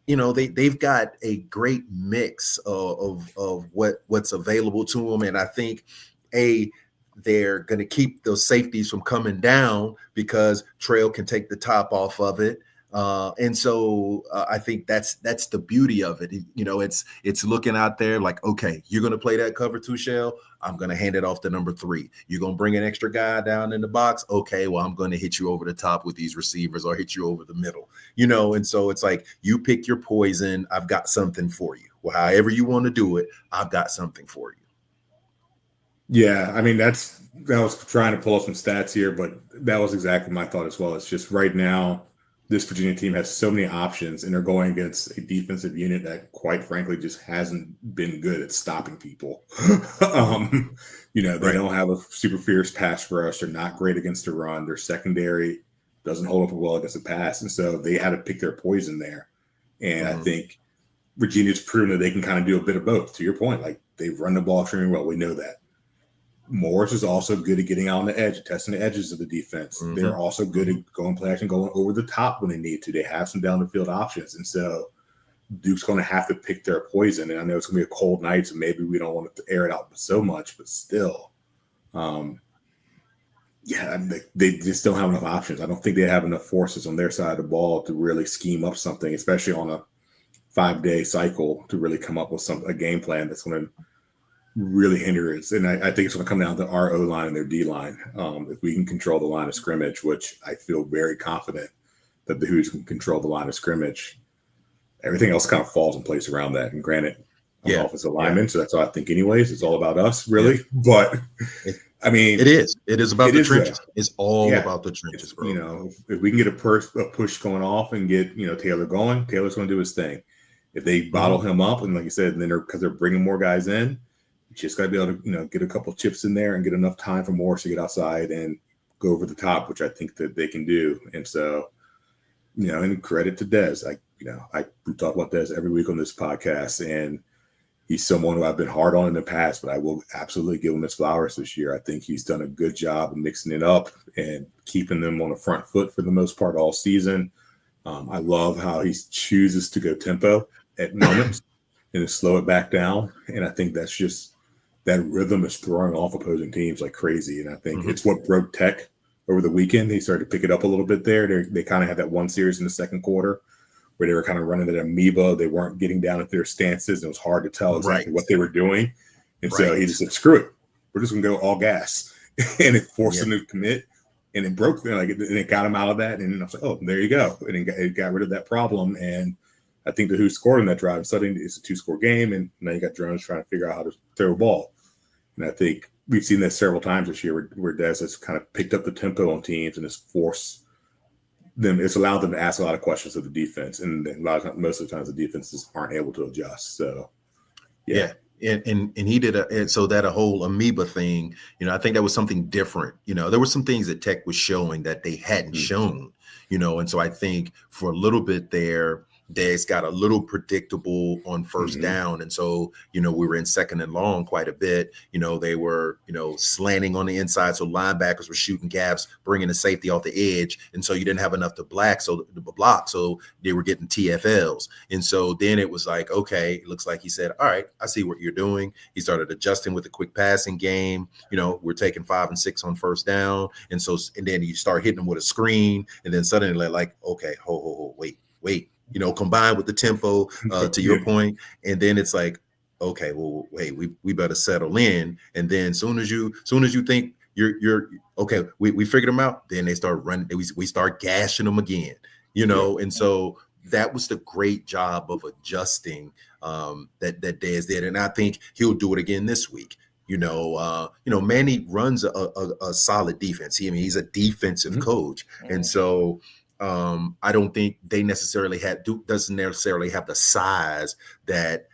they've got a great mix of what's available to them, and I think they're going to keep those safeties from coming down because Trail can take the top off of it. And so I think that's the beauty of it. It's looking out there like, okay, you're going to play that cover 2 shell. I'm going to hand it off to number 3. You're going to bring an extra guy down in the box. Okay, well, I'm going to hit you over the top with these receivers or hit you over the middle, and so it's like, you pick your poison. I've got something for you. Well, however you want to do it, I've got something for you. Yeah, I mean, I was trying to pull up some stats here, but that was exactly my thought as well. It's just right now, this Virginia team has so many options, and they're going against a defensive unit that, quite frankly, just hasn't been good at stopping people. They don't have a super fierce pass rush. They're not great against the run. Their secondary doesn't hold up well against the pass, and so they had to pick their poison there. And I think Virginia's proven that they can kind of do a bit of both. To your point, like, they've run the ball extremely well. We know that. Morris is also good at getting out on the edge, testing the edges of the defense. Mm-hmm. They're also good at going play action, going over the top when they need to. They have some down the field options. And so Duke's going to have to pick their poison. And I know it's going to be a cold night, so maybe we don't want to air it out so much, but still, they just don't have enough options. I don't think they have enough forces on their side of the ball to really scheme up something, especially on a 5-day cycle, to really come up with a game plan that's going to really hinder us. And I think it's going to come down to our O-line and their D-line. If we can control the line of scrimmage, which I feel very confident that the Hoos can control the line of scrimmage, everything else kind of falls in place around that. And granted, I'm an offensive lineman, so that's all I think anyways. It's all about us, really. Yeah. But, I mean. It is about the trenches. It's all about the trenches, bro. If we can get a push going off and get, Taylor going, Taylor's going to do his thing. If they bottle him up, and like you said, and then because they're bringing more guys in, you just got to be able to, get a couple chips in there and get enough time for Morris to get outside and go over the top, which I think that they can do. And so, and credit to Dez. We talk about Dez every week on this podcast, and he's someone who I've been hard on in the past, but I will absolutely give him his flowers this year. I think he's done a good job of mixing it up and keeping them on the front foot for the most part all season. I love how he chooses to go tempo at moments and to slow it back down. And I think that's just that rhythm is throwing off opposing teams like crazy. And I think it's what broke Tech over the weekend. They started to pick it up a little bit there. They kind of had that one series in the second quarter where they were kind of running that amoeba. They weren't getting down at their stances. It was hard to tell exactly what they were doing. And so he just said, screw it. We're just going to go all gas. And it forced them to commit. And it broke them. And it got them out of that. And I was like, oh, there you go. And it got rid of that problem. And I think the Who scored on that drive. Suddenly it's a 2-score game. And now you got Jones trying to figure out how to throw a ball. And I think we've seen that several times this year where Dez has kind of picked up the tempo on teams and has forced them. It's allowed them to ask a lot of questions of the defense. And most of the times the defenses aren't able to adjust. So, yeah. and he did and so that a whole amoeba thing, I think that was something different. There were some things that Tech was showing that they hadn't shown, and so I think for a little bit there, Dags got a little predictable on first down. And so, we were in second and long quite a bit. They were, slanting on the inside. So linebackers were shooting gaps, bringing the safety off the edge. And so you didn't have enough to block. So they were getting TFLs. And so then it was like, okay, it looks like he said, all right, I see what you're doing. He started adjusting with a quick passing game. We're taking 5 and 6 on first down. And then you start hitting them with a screen. And then suddenly like, okay, wait. Combined with the tempo, to your point, and then it's like, okay, well, hey, we better settle in. And then soon as you think you're okay, we figured them out, then they start running. We start gashing them again, And so that was the great job of adjusting that Dez did, and I think he'll do it again this week. Manny runs a solid defense. He's a defensive coach, and so. I don't think they doesn't necessarily have the size that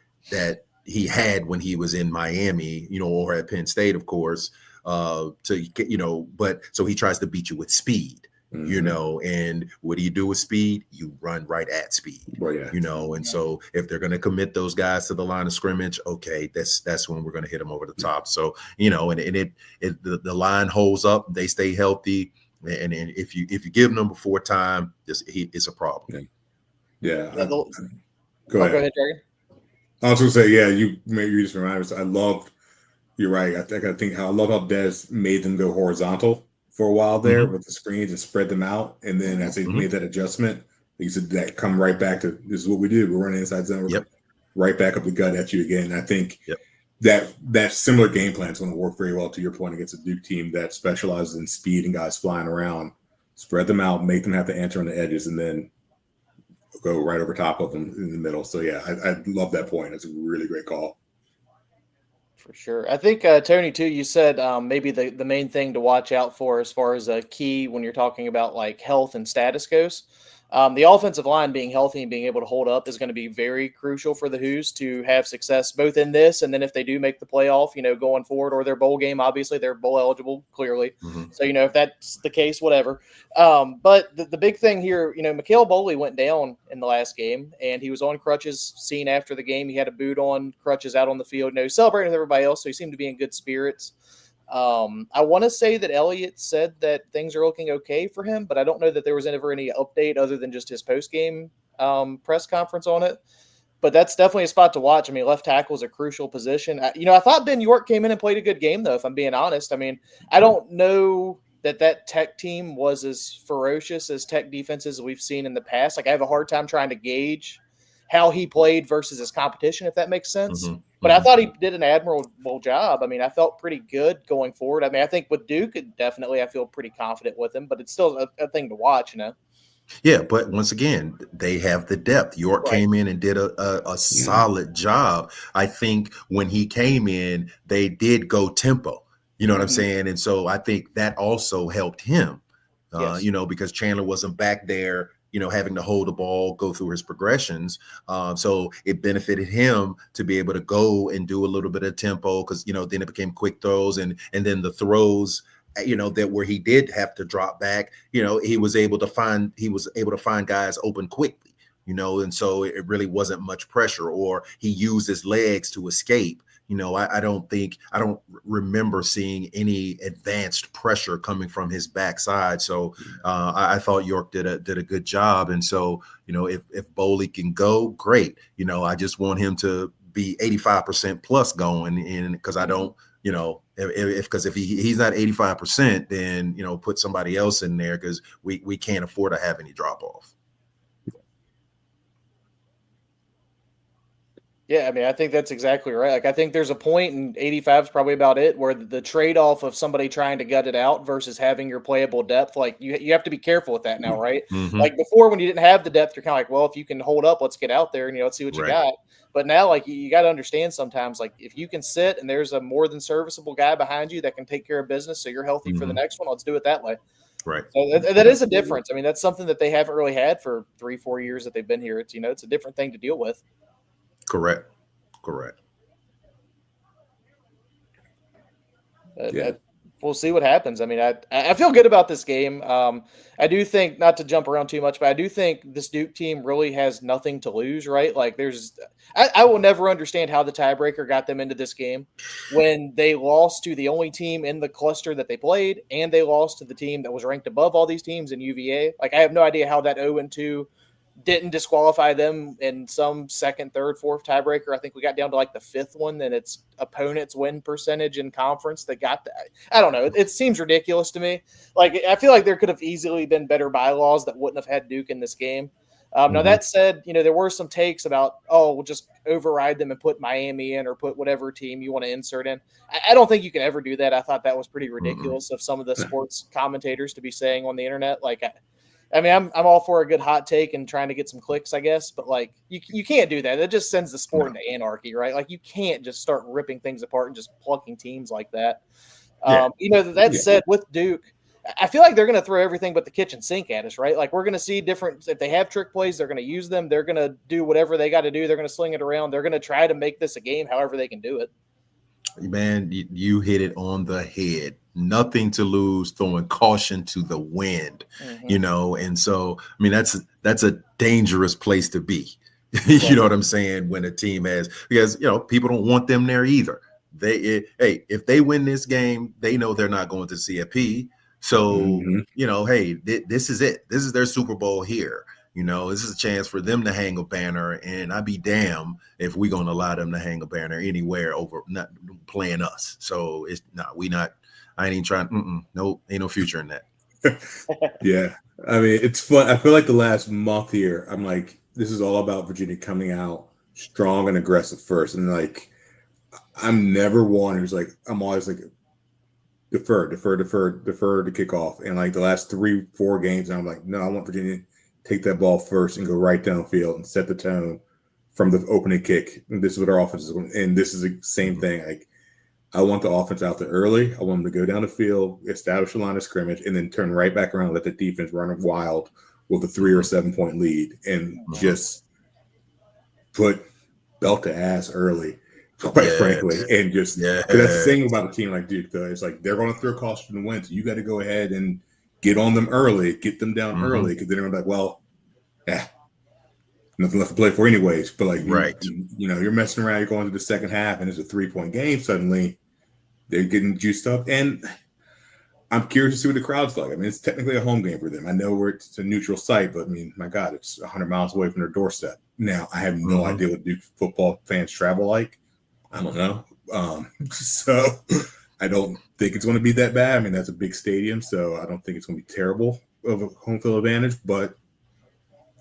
he had when he was in Miami, or at Penn State, of course. But so he tries to beat you with speed, and what do you do with speed? You run right at speed, and so if they're going to commit those guys to the line of scrimmage, okay, that's when we're going to hit them over the top. So, the line holds up, they stay healthy. And if you give number 4 time, it's a problem. Yeah. Go ahead, Dragon. I was going to say, yeah, you just reminded us. You're right. I think I love how Dez made them go horizontal for a while there with the screens and spread them out. And then as they made that adjustment, he said that come right back to this is what we do. We're running inside zone. We're right back up the gut at you again. And I think that similar game plan is going to work very well, to your point, against a Duke team that specializes in speed and guys flying around. Spread them out, make them have to answer on the edges, and then go right over top of them in the middle. So, yeah, I love that point. It's a really great call. For sure. I think, Tony, too, you said maybe the main thing to watch out for as far as a key when you're talking about like health and status goes. The offensive line being healthy and being able to hold up is going to be very crucial for the Hoos to have success both in this and then if they do make the playoff, going forward, or their bowl game. Obviously, they're bowl eligible, clearly. So, if that's the case, whatever. But the big thing here, Mikhail Boley went down in the last game, and he was on crutches seen after the game. He had a boot on, crutches out on the field. Celebrating with everybody else, so he seemed to be in good spirits. I want to say that Elliott said that things are looking okay for him, but I don't know that there was ever any update other than just his post-game press conference on it. But that's definitely a spot to watch. Left tackle is a crucial position. I thought Ben York came in and played a good game, though, if I'm being honest. I don't know that Tech team was as ferocious as Tech defenses we've seen in the past. I have a hard time trying to gauge how he played versus his competition, if that makes sense. But I thought he did an admirable job. I felt pretty good going forward. I think with Duke, definitely I feel pretty confident with him, but it's still a thing to watch, Yeah, but once again, they have the depth. York came in and did a solid job. I think when he came in, they did go tempo. You know what I'm saying? And so I think that also helped him, because Chandler wasn't back there, having to hold the ball, go through his progressions. So it benefited him to be able to go and do a little bit of tempo because, then it became quick throws and then the throws, that where he did have to drop back, he was able to find guys open quickly, and so it really wasn't much pressure, or he used his legs to escape. I don't remember seeing any advanced pressure coming from his backside. So I thought York did a good job. And so, if Boley can go, great. I just want him to be 85% plus going in, because I don't, if he's not 85%, then, put somebody else in there, because we can't afford to have any drop off. Yeah, I think that's exactly right. I think there's a point, and 85 is probably about it, where the trade-off of somebody trying to gut it out versus having your playable depth, you have to be careful with that now, right? Like before, when you didn't have the depth, you're kind of like, well, if you can hold up, let's get out there and let's see what you got. But now, you got to understand sometimes, if you can sit and there's a more than serviceable guy behind you that can take care of business, so you're healthy for the next one, let's do it that way. Right. So that is a difference. That's something that they haven't really had for 3-4 years that they've been here. It's it's a different thing to deal with. Correct. Yeah. We'll see what happens. I mean, I feel good about this game. I do think, not to jump around too much, but I do think this Duke team really has nothing to lose, right? Like, I will never understand how the tiebreaker got them into this game when they lost to the only team in the cluster that they played, and they lost to the team that was ranked above all these teams in UVA. Like, I have no idea how that 0-2 didn't disqualify them in some second, third, fourth tiebreaker. I think we got down to like the fifth one, then it's opponent's win percentage in conference that got that. I don't know. It seems ridiculous to me. Like, I feel like there could have easily been better bylaws that wouldn't have had Duke in this game. Now, that said, there were some takes about, we'll just override them and put Miami in or put whatever team you want to insert in. I don't think you can ever do that. I thought that was pretty ridiculous of some of the sports commentators to be saying on the internet. Like, I mean, I'm all for a good hot take and trying to get some clicks, I guess, but like you can't do that. It just sends the sport into anarchy, right? Like, you can't just start ripping things apart and just plucking teams like that. That said, with Duke, I feel like they're going to throw everything but the kitchen sink at us, right? Like, we're going to see different. If they have trick plays, they're going to use them. They're going to do whatever they got to do. They're going to sling it around. They're going to try to make this a game, however they can do it. Man, you hit it on the head. Nothing to lose, throwing caution to the wind, and so, I mean, that's a dangerous place to be. You know what I'm saying? When a team has, because, people don't want them there either. If they win this game, they know they're not going to CFP. So, hey, this is it. This is their Super Bowl here. This is a chance for them to hang a banner, and I'd be damned if we're going to allow them to hang a banner anywhere over not playing us. So it's not, I ain't even trying. Nope, ain't no future in that. Yeah. I mean, it's fun. I feel like the last month here, I'm like, this is all about Virginia coming out strong and aggressive first. And like, I'm never one who's like, I'm always like, defer to kickoff. And like the last 3-4 games, I'm like, no, I want Virginia to take that ball first and go right downfield and set the tone from the opening kick. And this is what our offense is going. And this is the same thing. Like, I want the offense out there early. I want them to go down the field, establish a line of scrimmage, and then turn right back around and let the defense run wild with a 3 or 7 point lead and just put belt to ass early, quite frankly. And just that's the thing about a team like Duke, though. It's like they're going to throw caution to the wind. So you got to go ahead and get on them early, get them down early, because they're going to be like, well, nothing left to play for anyways. But like, you're messing around, you're going to the second half, and it's a 3-point game suddenly. They're getting juiced up, and I'm curious to see what the crowd's like. I mean, it's technically a home game for them. I know it's a neutral site, but I mean, my God, it's 100 miles away from their doorstep. Now, I have no idea what Duke football fans travel like. I don't know. So I don't think it's going to be that bad. I mean, that's a big stadium, so I don't think it's going to be terrible of a home field advantage, but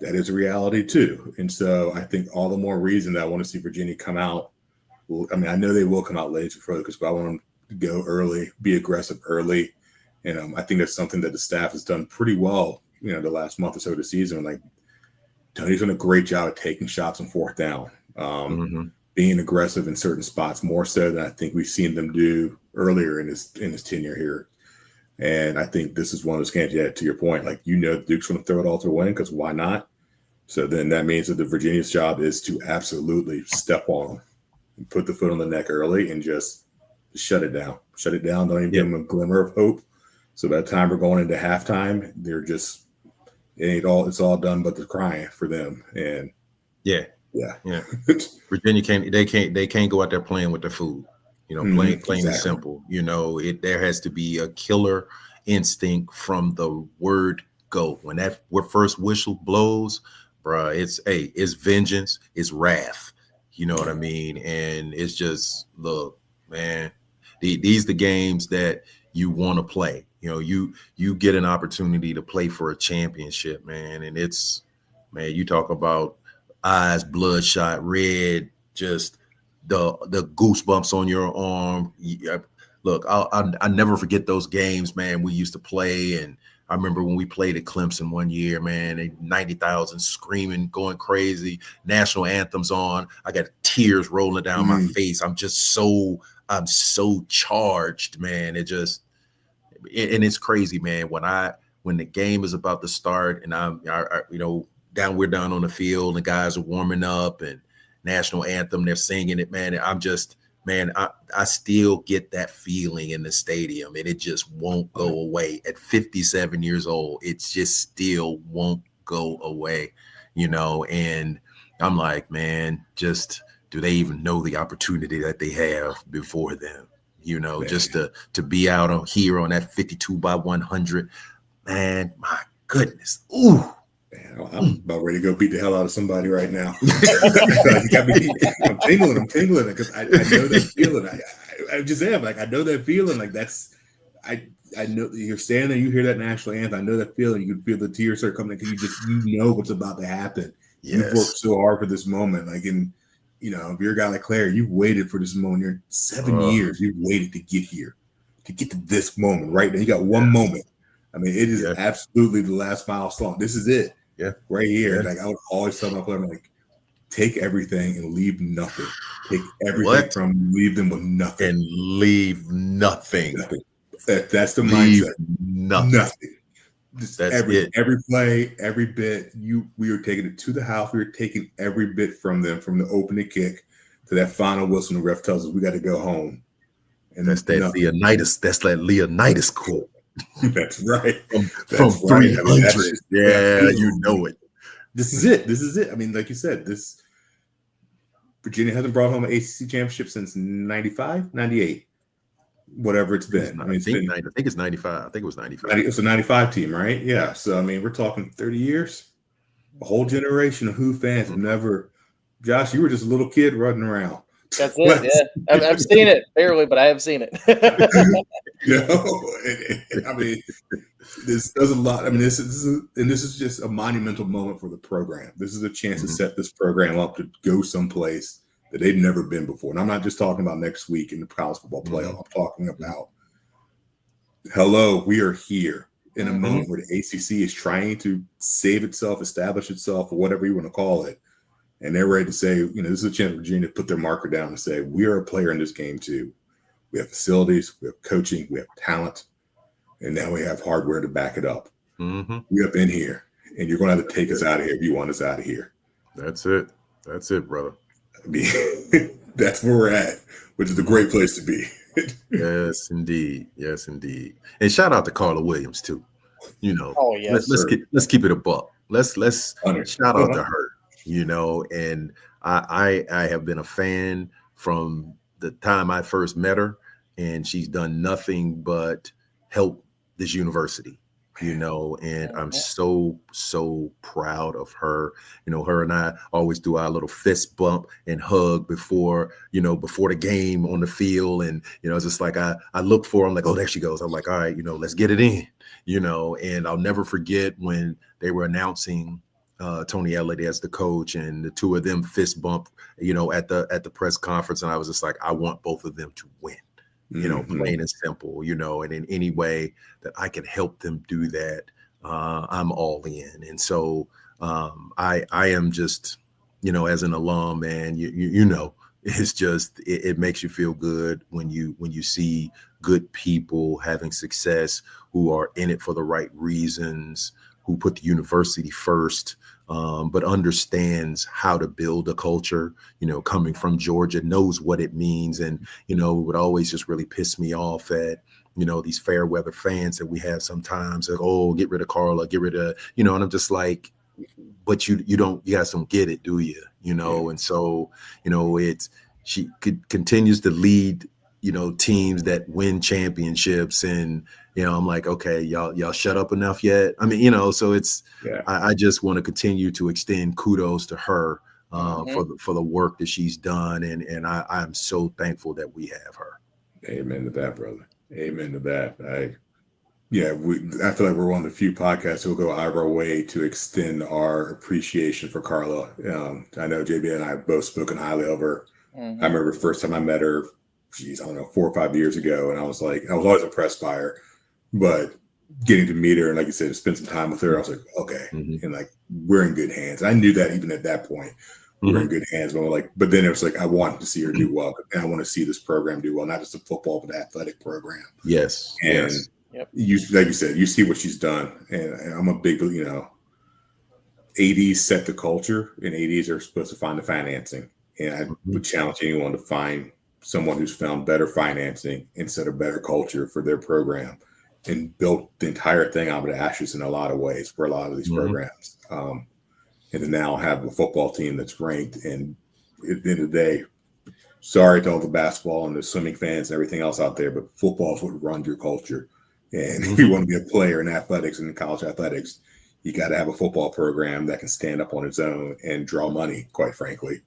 that is a reality too. And so I think all the more reason that I want to see Virginia come out. I mean, I know they will come out later for focus, but I want them to go early, be aggressive early. And I think that's something that the staff has done pretty well, the last month or so of the season. Like, Tony's done a great job of taking shots on fourth down, being aggressive in certain spots, more so than I think we've seen them do earlier in his tenure here. And I think this is one of those games, to your point, like, Duke's going to throw it all to win, because why not? So then that means that the Virginia's job is to absolutely step on them, and put the foot on the neck early, and just shut it down. Shut it down. Don't even give them a glimmer of hope. So by the time we're going into halftime, they're just it's all done but the crying for them. And Virginia can't go out there playing with their food. Plain and simple. There has to be a killer instinct from the word go. When that first whistle blows, bruh, it's vengeance, it's wrath. You know what I mean? And it's just, look, man, these the games that you want to play. You get an opportunity to play for a championship, man. And it's, man, you talk about eyes bloodshot red, just the goosebumps on your arm. Look, I'll never forget those games, man. We used to play, and I remember when we played at Clemson one year, man, 90,000 screaming, going crazy, national anthems on. I got tears rolling down my face. I'm so charged, man. And it's crazy, man. When the game is about to start, and we're down on the field, and guys are warming up, and national anthem, they're singing it, man. And I'm just, man, I still get that feeling in the stadium, and it just won't go away. At 57 years old, it just still won't go away, and I'm like, man, just do they even know the opportunity that they have before them? Just to be out on here on that 52 by 100, man, my goodness. Ooh. Man, I'm about ready to go beat the hell out of somebody right now. You got me, I'm tingling because I know that feeling. I just am like, I know that feeling. Like I know you're standing there, you hear that national anthem. I know that feeling. You can feel the tears start coming because you know what's about to happen. Yes. You've worked so hard for this moment. Like if you're a guy like Claire, you've waited for this moment. You're 7 years. You've waited to get here, to get to this moment right now. You got one moment. I mean, it is absolutely the last milestone. This is it. Yeah. Right here. Yeah. Like I would always tell my player, I'm like, take everything and leave nothing. Take everything from them, leave them with nothing. And leave nothing. That's the mindset. Nothing. That's every play, every bit. We were taking it to the house. We were taking every bit from them, from the opening kick to that final whistle. The ref tells us we got to go home. And that's that Leonidas. That's that Leonidas quote. That's right. From 300. I mean, you know it. This is it. I mean, like you said, Virginia hasn't brought home an ACC championship since 95, 98, whatever it's been. I think it's 95. I think it was 95. It's a 95 team, right? Yeah. So, I mean, we're talking 30 years. A whole generation of Who fans have never. Josh, you were just a little kid running around. That's it. Yeah, I've seen it barely, but I have seen it. I mean, this does a lot. I mean, this is just a monumental moment for the program. This is a chance to set this program up to go someplace that they've never been before. And I'm not just talking about next week in the college football playoff. I'm talking about, hello, we are here in a moment where the ACC is trying to save itself, establish itself, or whatever you want to call it. And they're ready to say, this is a chance for Virginia to put their marker down and say, we are a player in this game too. We have facilities, we have coaching, we have talent, and now we have hardware to back it up. We up in here, and you're going to have to take us out of here if you want us out of here. That's it, brother. I mean, that's where we're at, which is a great place to be. Yes, indeed. And shout out to Carla Williams too. Oh yes. Let's keep it a buck. Let's shout out to her. And I have been a fan from the time I first met her, and she's done nothing but help this university, and I'm so proud of her. Her and I always do our little fist bump and hug before the game on the field. And, it's just like, I look for her, I'm like, oh, there she goes. I'm like, all right, let's get it in, and I'll never forget when they were announcing Tony Elliott as the coach, and the two of them fist bump, at the press conference. And I was just like, I want both of them to win, plain and simple, and in any way that I can help them do that, I'm all in. And so I am just, as an alum, man, it's just, it makes you feel good when you see good people having success, who are in it for the right reasons, who put the university first, but understands how to build a culture, coming from Georgia, knows what it means. And, it would always just really piss me off at, these fair weather fans that we have sometimes, like, oh, get rid of Carla, get rid of, and I'm just like, but you guys don't get it, do you? And so, she continues to lead, teams that win championships. And, I'm like, okay, y'all shut up enough yet? I mean, so it's, I just want to continue to extend kudos to her for the work that she's done. And I'm so thankful that we have her. Amen to that, brother. Amen to that. I feel like we're one of the few podcasts who will go out of our way to extend our appreciation for Carla. I know JB and I have both spoken highly of her. I remember the first time I met her, 4 or 5 years ago. And I was always impressed by her, but getting to meet her and, like you said, spend some time with her, I was like, okay. And like, we're in good hands. I knew that even at that point, we're in good hands. But then it was like, I wanted to see her do well. And I want to see this program do well, not just the football, but the athletic program. Yes. And you, like you said, you see what she's done. And I'm a big, ADs set the culture, and ADs are supposed to find the financing. And I would challenge anyone to find someone who's found better financing instead of better culture for their program and built the entire thing out of the ashes in a lot of ways for a lot of these programs. And to now have a football team that's ranked. And at the end of the day, sorry to all the basketball and the swimming fans and everything else out there, but football is what runs your culture. And if you want to be a player in athletics and in college athletics, you got to have a football program that can stand up on its own and draw money, quite frankly.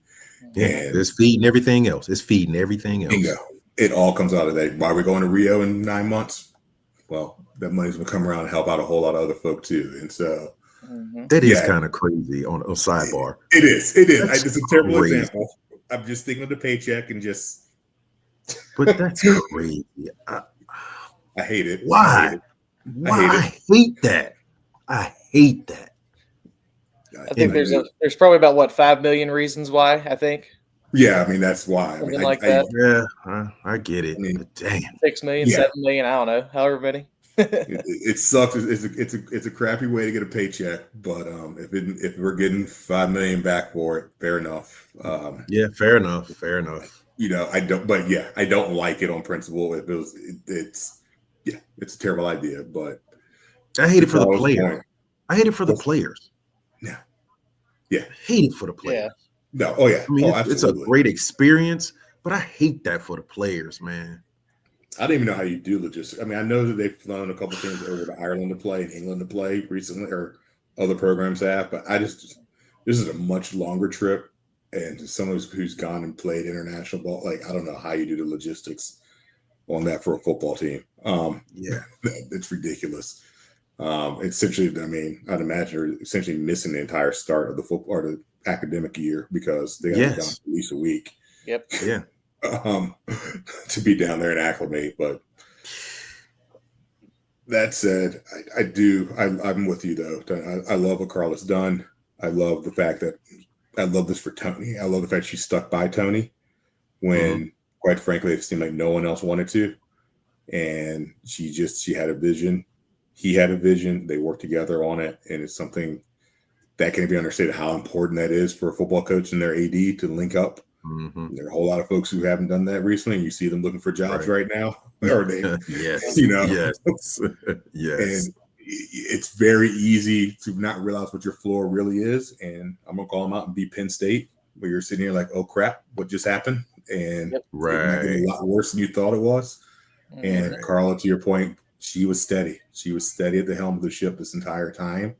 Yeah, and it's feeding everything else. It's feeding everything else. Bingo. It all comes out of that. Why are we going to Rio in 9 months? Well, that money's going to come around and help out a whole lot of other folk too. And so that is kind of crazy on a sidebar. It is. It's a terrible example. I'm just thinking of the paycheck and just. But that's crazy. I hate it. Why? I hate that. I hate that. I think there's probably about 5 million reasons why. I think. Yeah, I mean that's why. Something like that. Yeah, I get it. I mean, damn, 6 million, 7 million. I don't know. However many. it sucks. It's a crappy way to get a paycheck, but if we're getting 5 million back for it, fair enough. Yeah, fair enough. You know, I don't like it on principle. It's a terrible idea, but I hate it for the players. I hate it for the players. Yeah. I hate it for the players. No, oh yeah. I mean, absolutely. It's a great experience, but I hate that for the players, man. I don't even know how you do logistics. I mean, I know that they've flown a couple of teams over to Ireland to play and England to play recently, or other programs have, but this is a much longer trip. And someone who's gone and played international ball, like I don't know how you do the logistics on that for a football team. It's ridiculous. Essentially, I mean, I'd imagine they're essentially missing the entire start of the football or the academic year because they got to be gone at least a week. Yep. Yeah. To be down there and acclimate, but that said, I'm with you though. I love what Carla's done. I love the fact that I love this for Tony. I love the fact she stuck by Tony when, quite frankly, it seemed like no one else wanted to, and she had a vision. He had a vision. They worked together on it, and it's something that can be understated how important that is for a football coach and their AD to link up. There are a whole lot of folks who haven't done that recently, and you see them looking for jobs right now. Or they, yes, And it's very easy to not realize what your floor really is. And I'm gonna call them out and be Penn State, where you're sitting here like, oh crap, what just happened? And it might be a lot worse than you thought it was. And Carla, to your point, she was steady. She was steady at the helm of the ship this entire time,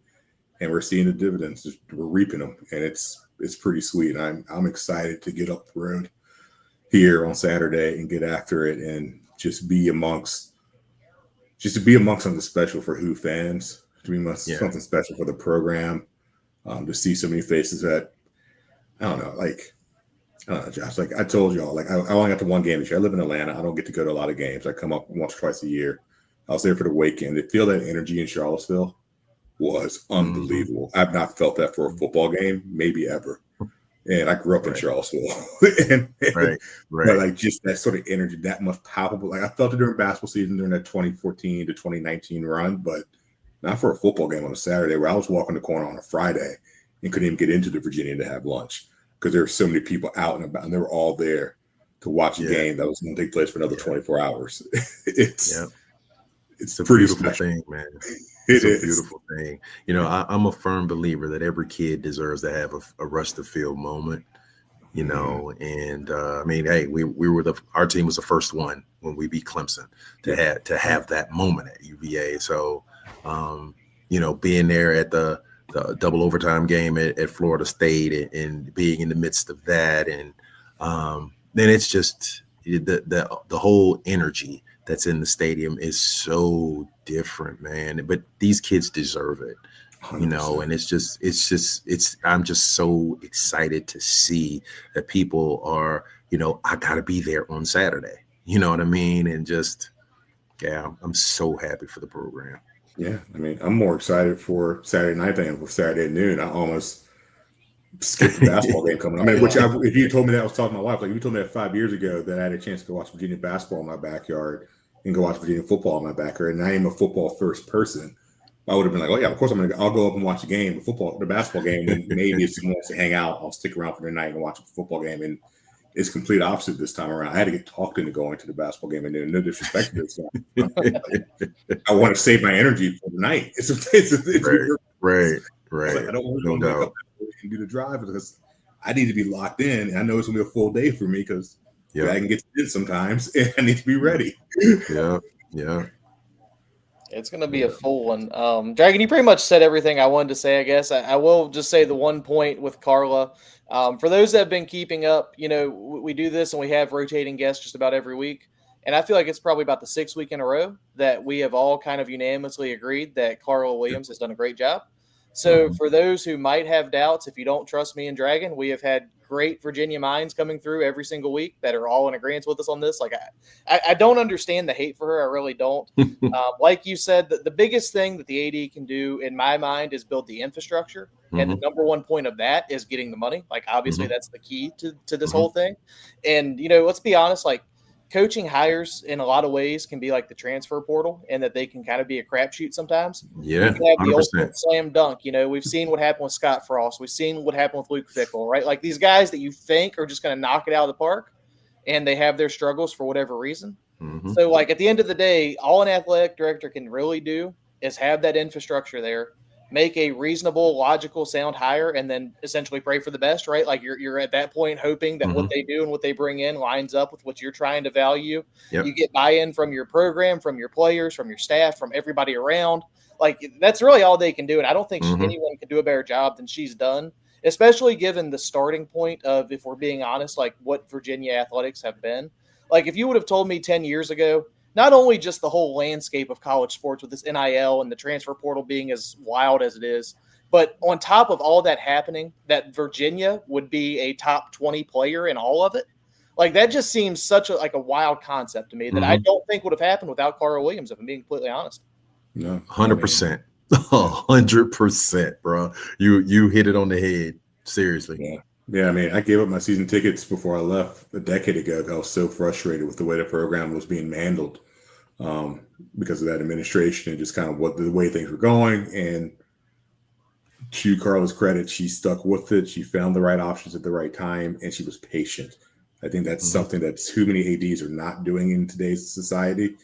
and we're seeing the dividends. We're reaping them, and it's pretty sweet. I'm excited to get up the road here on Saturday and get after it, and just be amongst something special for Who fans, to be something special for the program, to see so many faces that I don't know, Josh. Like I told y'all, like I only got to one game this year. I live in Atlanta. I don't get to go to a lot of games. I come up once or twice a year. I was there for the weekend. To feel that energy in Charlottesville was unbelievable. I've not felt that for a football game, maybe ever. And I grew up in Charlottesville, but like just that sort of energy, that much palpable. Like I felt it during basketball season during that 2014 to 2019 run, but not for a football game on a Saturday where I was walking the corner on a Friday and couldn't even get into the Virginia to have lunch because there were so many people out and about, and they were all there to watch a game that was going to take place for another 24 hours. It's a pretty beautiful special thing, man. It's a beautiful thing. You know, I'm a firm believer that every kid deserves to have a rush the field moment. You know, and I mean, hey, we were our team was the first one when we beat Clemson to have that moment at UVA. So, you know, being there at the double overtime game at Florida State and being in the midst of that, and then it's just the whole energy that's in the stadium is so different, man. But these kids deserve it, 100%. You know, and I'm just so excited to see that people are, you know, I gotta be there on Saturday. You know what I mean? And just, I'm so happy for the program. Yeah, I mean, I'm more excited for Saturday night than for Saturday at noon. I almost skipped the basketball game coming. I mean, if you told me that, I was talking to my wife, like if you told me that 5 years ago that I had a chance to go watch Virginia basketball in my backyard and go watch Virginia football in my backyard, and I am a football first person, I would have been like, oh yeah, of course I'll go up and watch the game, the basketball game, and maybe if someone wants to hang out, I'll stick around for the night and watch a football game. And It's complete opposite this time around. I had to get talked into going to the basketball game, and then no disrespect to this guy. I want to save my energy for the night. It's right. I was like, I don't want No to wake doubt. up and do the drive because I need to be locked in. And I know it's gonna be a full day for me because Yeah. I can get in sometimes, and I need to be ready. Yeah. It's going to be a full one. Dragon, you pretty much said everything I wanted to say, I guess. I will just say the one point with Carla. For those that have been keeping up, we do this and we have rotating guests just about every week. And I feel like it's probably about the 6th week in a row that we have all kind of unanimously agreed that Carla Williams has done a great job. So for those who might have doubts, if you don't trust me and Dragon, we have had great Virginia minds coming through every single week that are all in agreement with us on this. Like, I don't understand the hate for her. I really don't. Like you said, the biggest thing that the AD can do in my mind is build the infrastructure. And the number one point of that is getting the money. Like, obviously that's the key to this whole thing. And, let's be honest, like, coaching hires in a lot of ways can be like the transfer portal, and that they can kind of be a crapshoot sometimes. Yeah, you can have the 100%. ultimate slam dunk. We've seen what happened with Scott Frost. We've seen what happened with Luke Fickell, right? Like, these guys that you think are just going to knock it out of the park, and they have their struggles for whatever reason. So, like, at the end of the day, all an athletic director can really do is have that infrastructure there, make a reasonable, logical, sound hire, and then essentially pray for the best, right? Like, you're at that point hoping that what they do and what they bring in lines up with what you're trying to value. Yep. You get buy-in from your program, from your players, from your staff, from everybody around. Like, that's really all they can do. And I don't think anyone can do a better job than she's done, especially given the starting point of, if we're being honest, like what Virginia athletics have been. Like, if you would have told me 10 years ago, not only just the whole landscape of college sports with this NIL and the transfer portal being as wild as it is, but on top of all that happening, that Virginia would be a top 20 player in all of it. Like, that just seems such a wild concept to me that I don't think would have happened without Carla Williams, if I'm being completely honest. No, 100%, 100%, bro. You hit it on the head. Seriously. Yeah. I mean, I gave up my season tickets before I left a decade ago. I was so frustrated with the way the program was being handled because of that administration and just kind of the way things were going. And to Carla's credit, she stuck with it. She found the right options at the right time, and she was patient. I think that's something that too many ADs are not doing in today's society.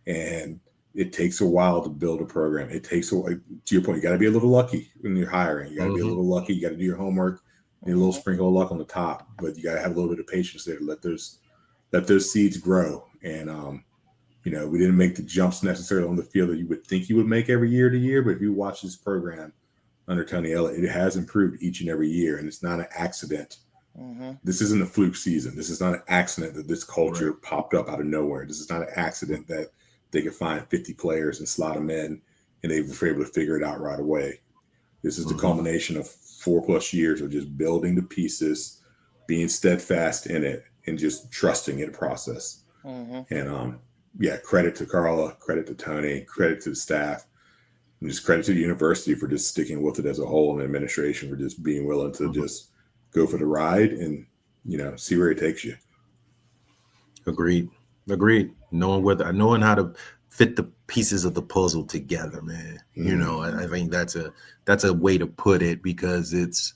And it takes a while to build a program. It takes to your point, you got to be a little lucky when you're hiring. You got to be a little lucky. You got to do your homework. Need a little sprinkle of luck on the top, but you got to have a little bit of patience there to let those seeds grow. And we didn't make the jumps necessarily on the field that you would think you would make every year to year. But if you watch this program under Tony Elliott, it has improved each and every year, and it's not an accident. This isn't a fluke season. This is not an accident that this culture popped up out of nowhere. This is not an accident that they could find 50 players and slot them in, and they were able to figure it out right away. This is the culmination of 4+ years of just building the pieces, being steadfast in it, and just trusting in the process. And credit to Carla, credit to Tony, credit to the staff, and just credit to the university for just sticking with it as a whole, and the administration for just being willing to just go for the ride and see where it takes you. Agreed. Knowing how to fit the pieces of the puzzle together, man. I think that's a way to put it, because it's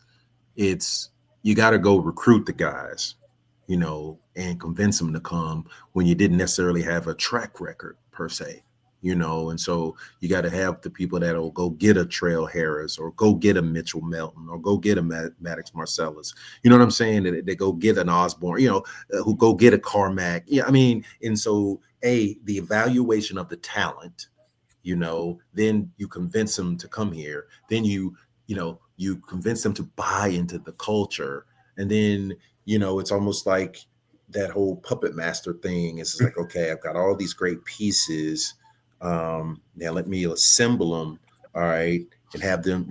you got to go recruit the guys, and convince them to come when you didn't necessarily have a track record per se, and so you got to have the people that'll go get a Trail Harris or go get a Mitchell Melton or go get a Maddox Marcellus. You know what I'm saying? They go get an Osborne, who go get a Carmack. Yeah, I mean, and so the evaluation of the talent, then you convince them to come here. Then you convince them to buy into the culture. And then, it's almost like that whole puppet master thing. It's just like, okay, I've got all these great pieces. Now let me assemble them. All right. And have them,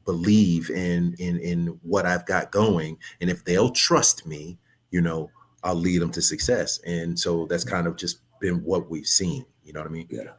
believe in what I've got going. And if they'll trust me, I'll lead them to success. And so that's kind of just been what we've seen. You know what I mean? Yeah.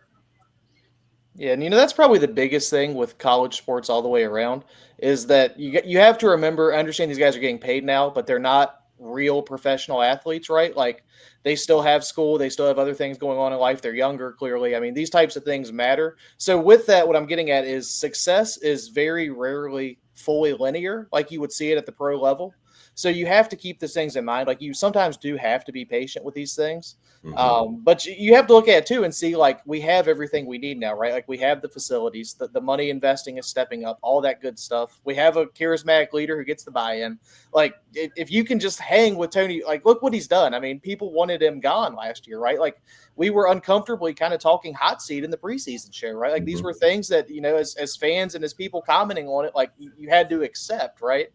Yeah, and that's probably the biggest thing with college sports all the way around, is that you have to remember, understand these guys are getting paid now, but they're not real professional athletes, right? Like, they still have school, they still have other things going on in life. They're younger, clearly. I mean, these types of things matter. So with that, what I'm getting at is success is very rarely fully linear, like you would see it at the pro level. So you have to keep these things in mind. Like, you sometimes do have to be patient with these things. But you have to look at it too and see, like, we have everything we need now, right? Like, we have the facilities, the money investing is stepping up, all that good stuff. We have a charismatic leader who gets the buy-in. Like, if you can just hang with Tony, like, look what he's done. I mean, people wanted him gone last year, right? Like, we were uncomfortably kind of talking hot seat in the preseason show, right? Like, these were things that, you know, as fans and as people commenting on it, like, you had to accept, right?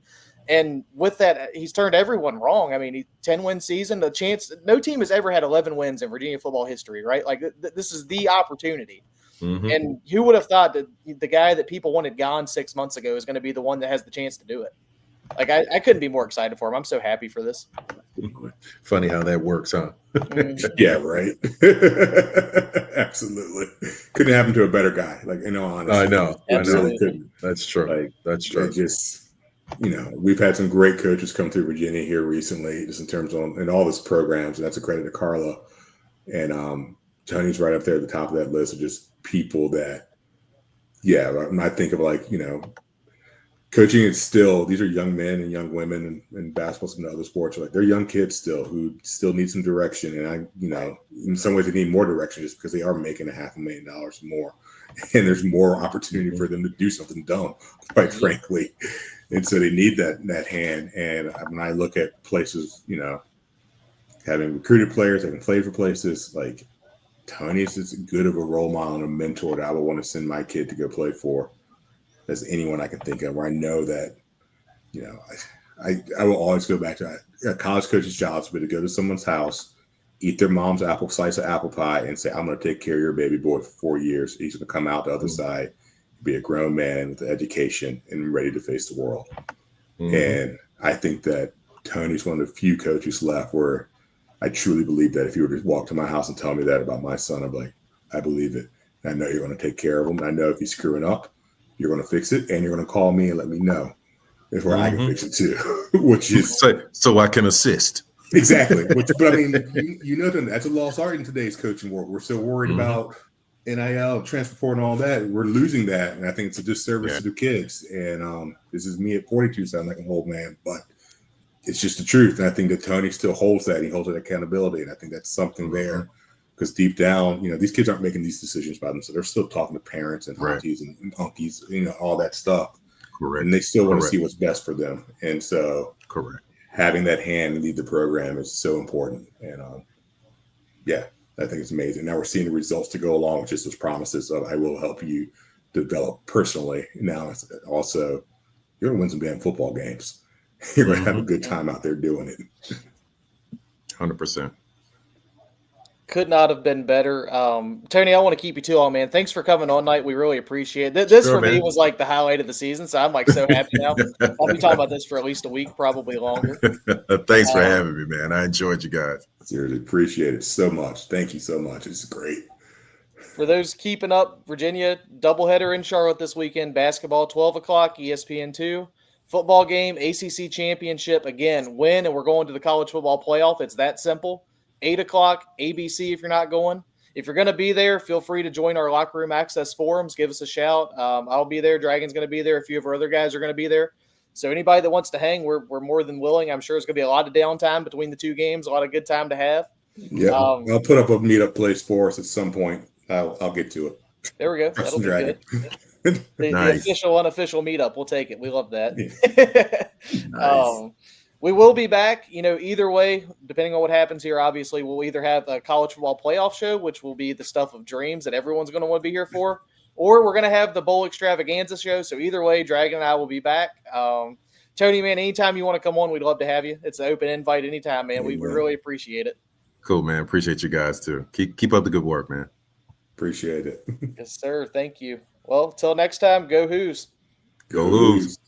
And with that, he's turned everyone wrong. I mean, 10-win season, the chance. No team has ever had 11 wins in Virginia football history, right? Like, this is the opportunity. And who would have thought that the guy that people wanted gone 6 months ago is going to be the one that has the chance to do it? Like, I couldn't be more excited for him. I'm so happy for this. Funny how that works, huh? Yeah, right. Absolutely. Couldn't happen to a better guy. Like, you know, honestly. I know. Absolutely. That's true. Like, that's true. Just, you know, we've had some great coaches come through Virginia here recently, just in terms of in all this programs, and that's a credit to Carla. And Tony's right up there at the top of that list of just people that, yeah, when I think of, like, you know, coaching is still, these are young men and young women in basketball and other sports. Like, they're young kids still who still need some direction. And I, you know, in some ways they need more direction just because they are making $500,000 more. And there's more opportunity for them to do something dumb, quite frankly. And so they need that hand. And when I look at places, you know, having recruited players, having played for places, like, Tony's as good of a role model and a mentor that I would want to send my kid to go play for as anyone I can think of, where I know that, you know, I will always go back to a college coach's job to go to someone's house, eat their mom's slice of apple pie, and say, I'm going to take care of your baby boy for 4 years. He's going to come out the other side, be a grown man with education and ready to face the world. And I think that Tony's one of the few coaches left where I truly believe that if you were to walk to my house and tell me that about my son, I'd be like, I believe it. And I know you're going to take care of him. And I know if he's screwing up, you're going to fix it, and you're going to call me and let me know if I can fix it too, which is so I can assist. Exactly. But I mean, you know, that's a lost art in today's coaching world. We're so worried about NIL, transfer portal, and all that. We're losing that, and I think it's a disservice to the kids. And this is me at 42, sound like an old man, but it's just the truth. And I think that Tony still holds that. He holds that accountability, and I think that's something there. Because deep down, you know, these kids aren't making these decisions by themselves. They're still talking to parents and aunties and uncles, you know, all that stuff. Correct. And they still want to see what's best for them. And so having that hand lead the program is so important. And yeah, I think it's amazing. Now we're seeing the results to go along with just those promises of I will help you develop personally. Now it's also, you're going to win some damn football games. You're going to have a good time out there doing it. 100%. Could not have been better. Tony, I want to keep you too long, man. Thanks for coming on tonight. We really appreciate it. This for me was like the highlight of the season, so I'm like so happy now. I'll be talking about this for at least a week, probably longer. Thanks for having me, man. I enjoyed you guys. Seriously, appreciate it so much. Thank you so much. It's great. For those keeping up, Virginia doubleheader in Charlotte this weekend. Basketball, 12 o'clock, ESPN2. Football game, ACC championship. Again, win, and we're going to the college football playoff. It's that simple. 8 o'clock, ABC if you're not going. If you're going to be there, feel free to join our locker room access forums. Give us a shout. I'll be there. Dragon's going to be there. A few of our other guys are going to be there. So anybody that wants to hang, we're more than willing. I'm sure it's going to be a lot of downtime between the two games, a lot of good time to have. Yeah, I'll put up a meetup place for us at some point. I'll get to it. There we go. That'll be good. The official, unofficial meetup. We'll take it. We love that. Yeah. Nice. We will be back, you know, either way, depending on what happens here. Obviously, we'll either have a college football playoff show, which will be the stuff of dreams that everyone's going to want to be here for, or we're going to have the bowl extravaganza show. So either way, Dragon and I will be back. Tony, man, anytime you want to come on, we'd love to have you. It's an open invite anytime, man. We really appreciate it. Cool, man. Appreciate you guys too. Keep up the good work, man. Appreciate it. Yes, sir. Thank you. Well, till next time, go Hoos. Go Hoos.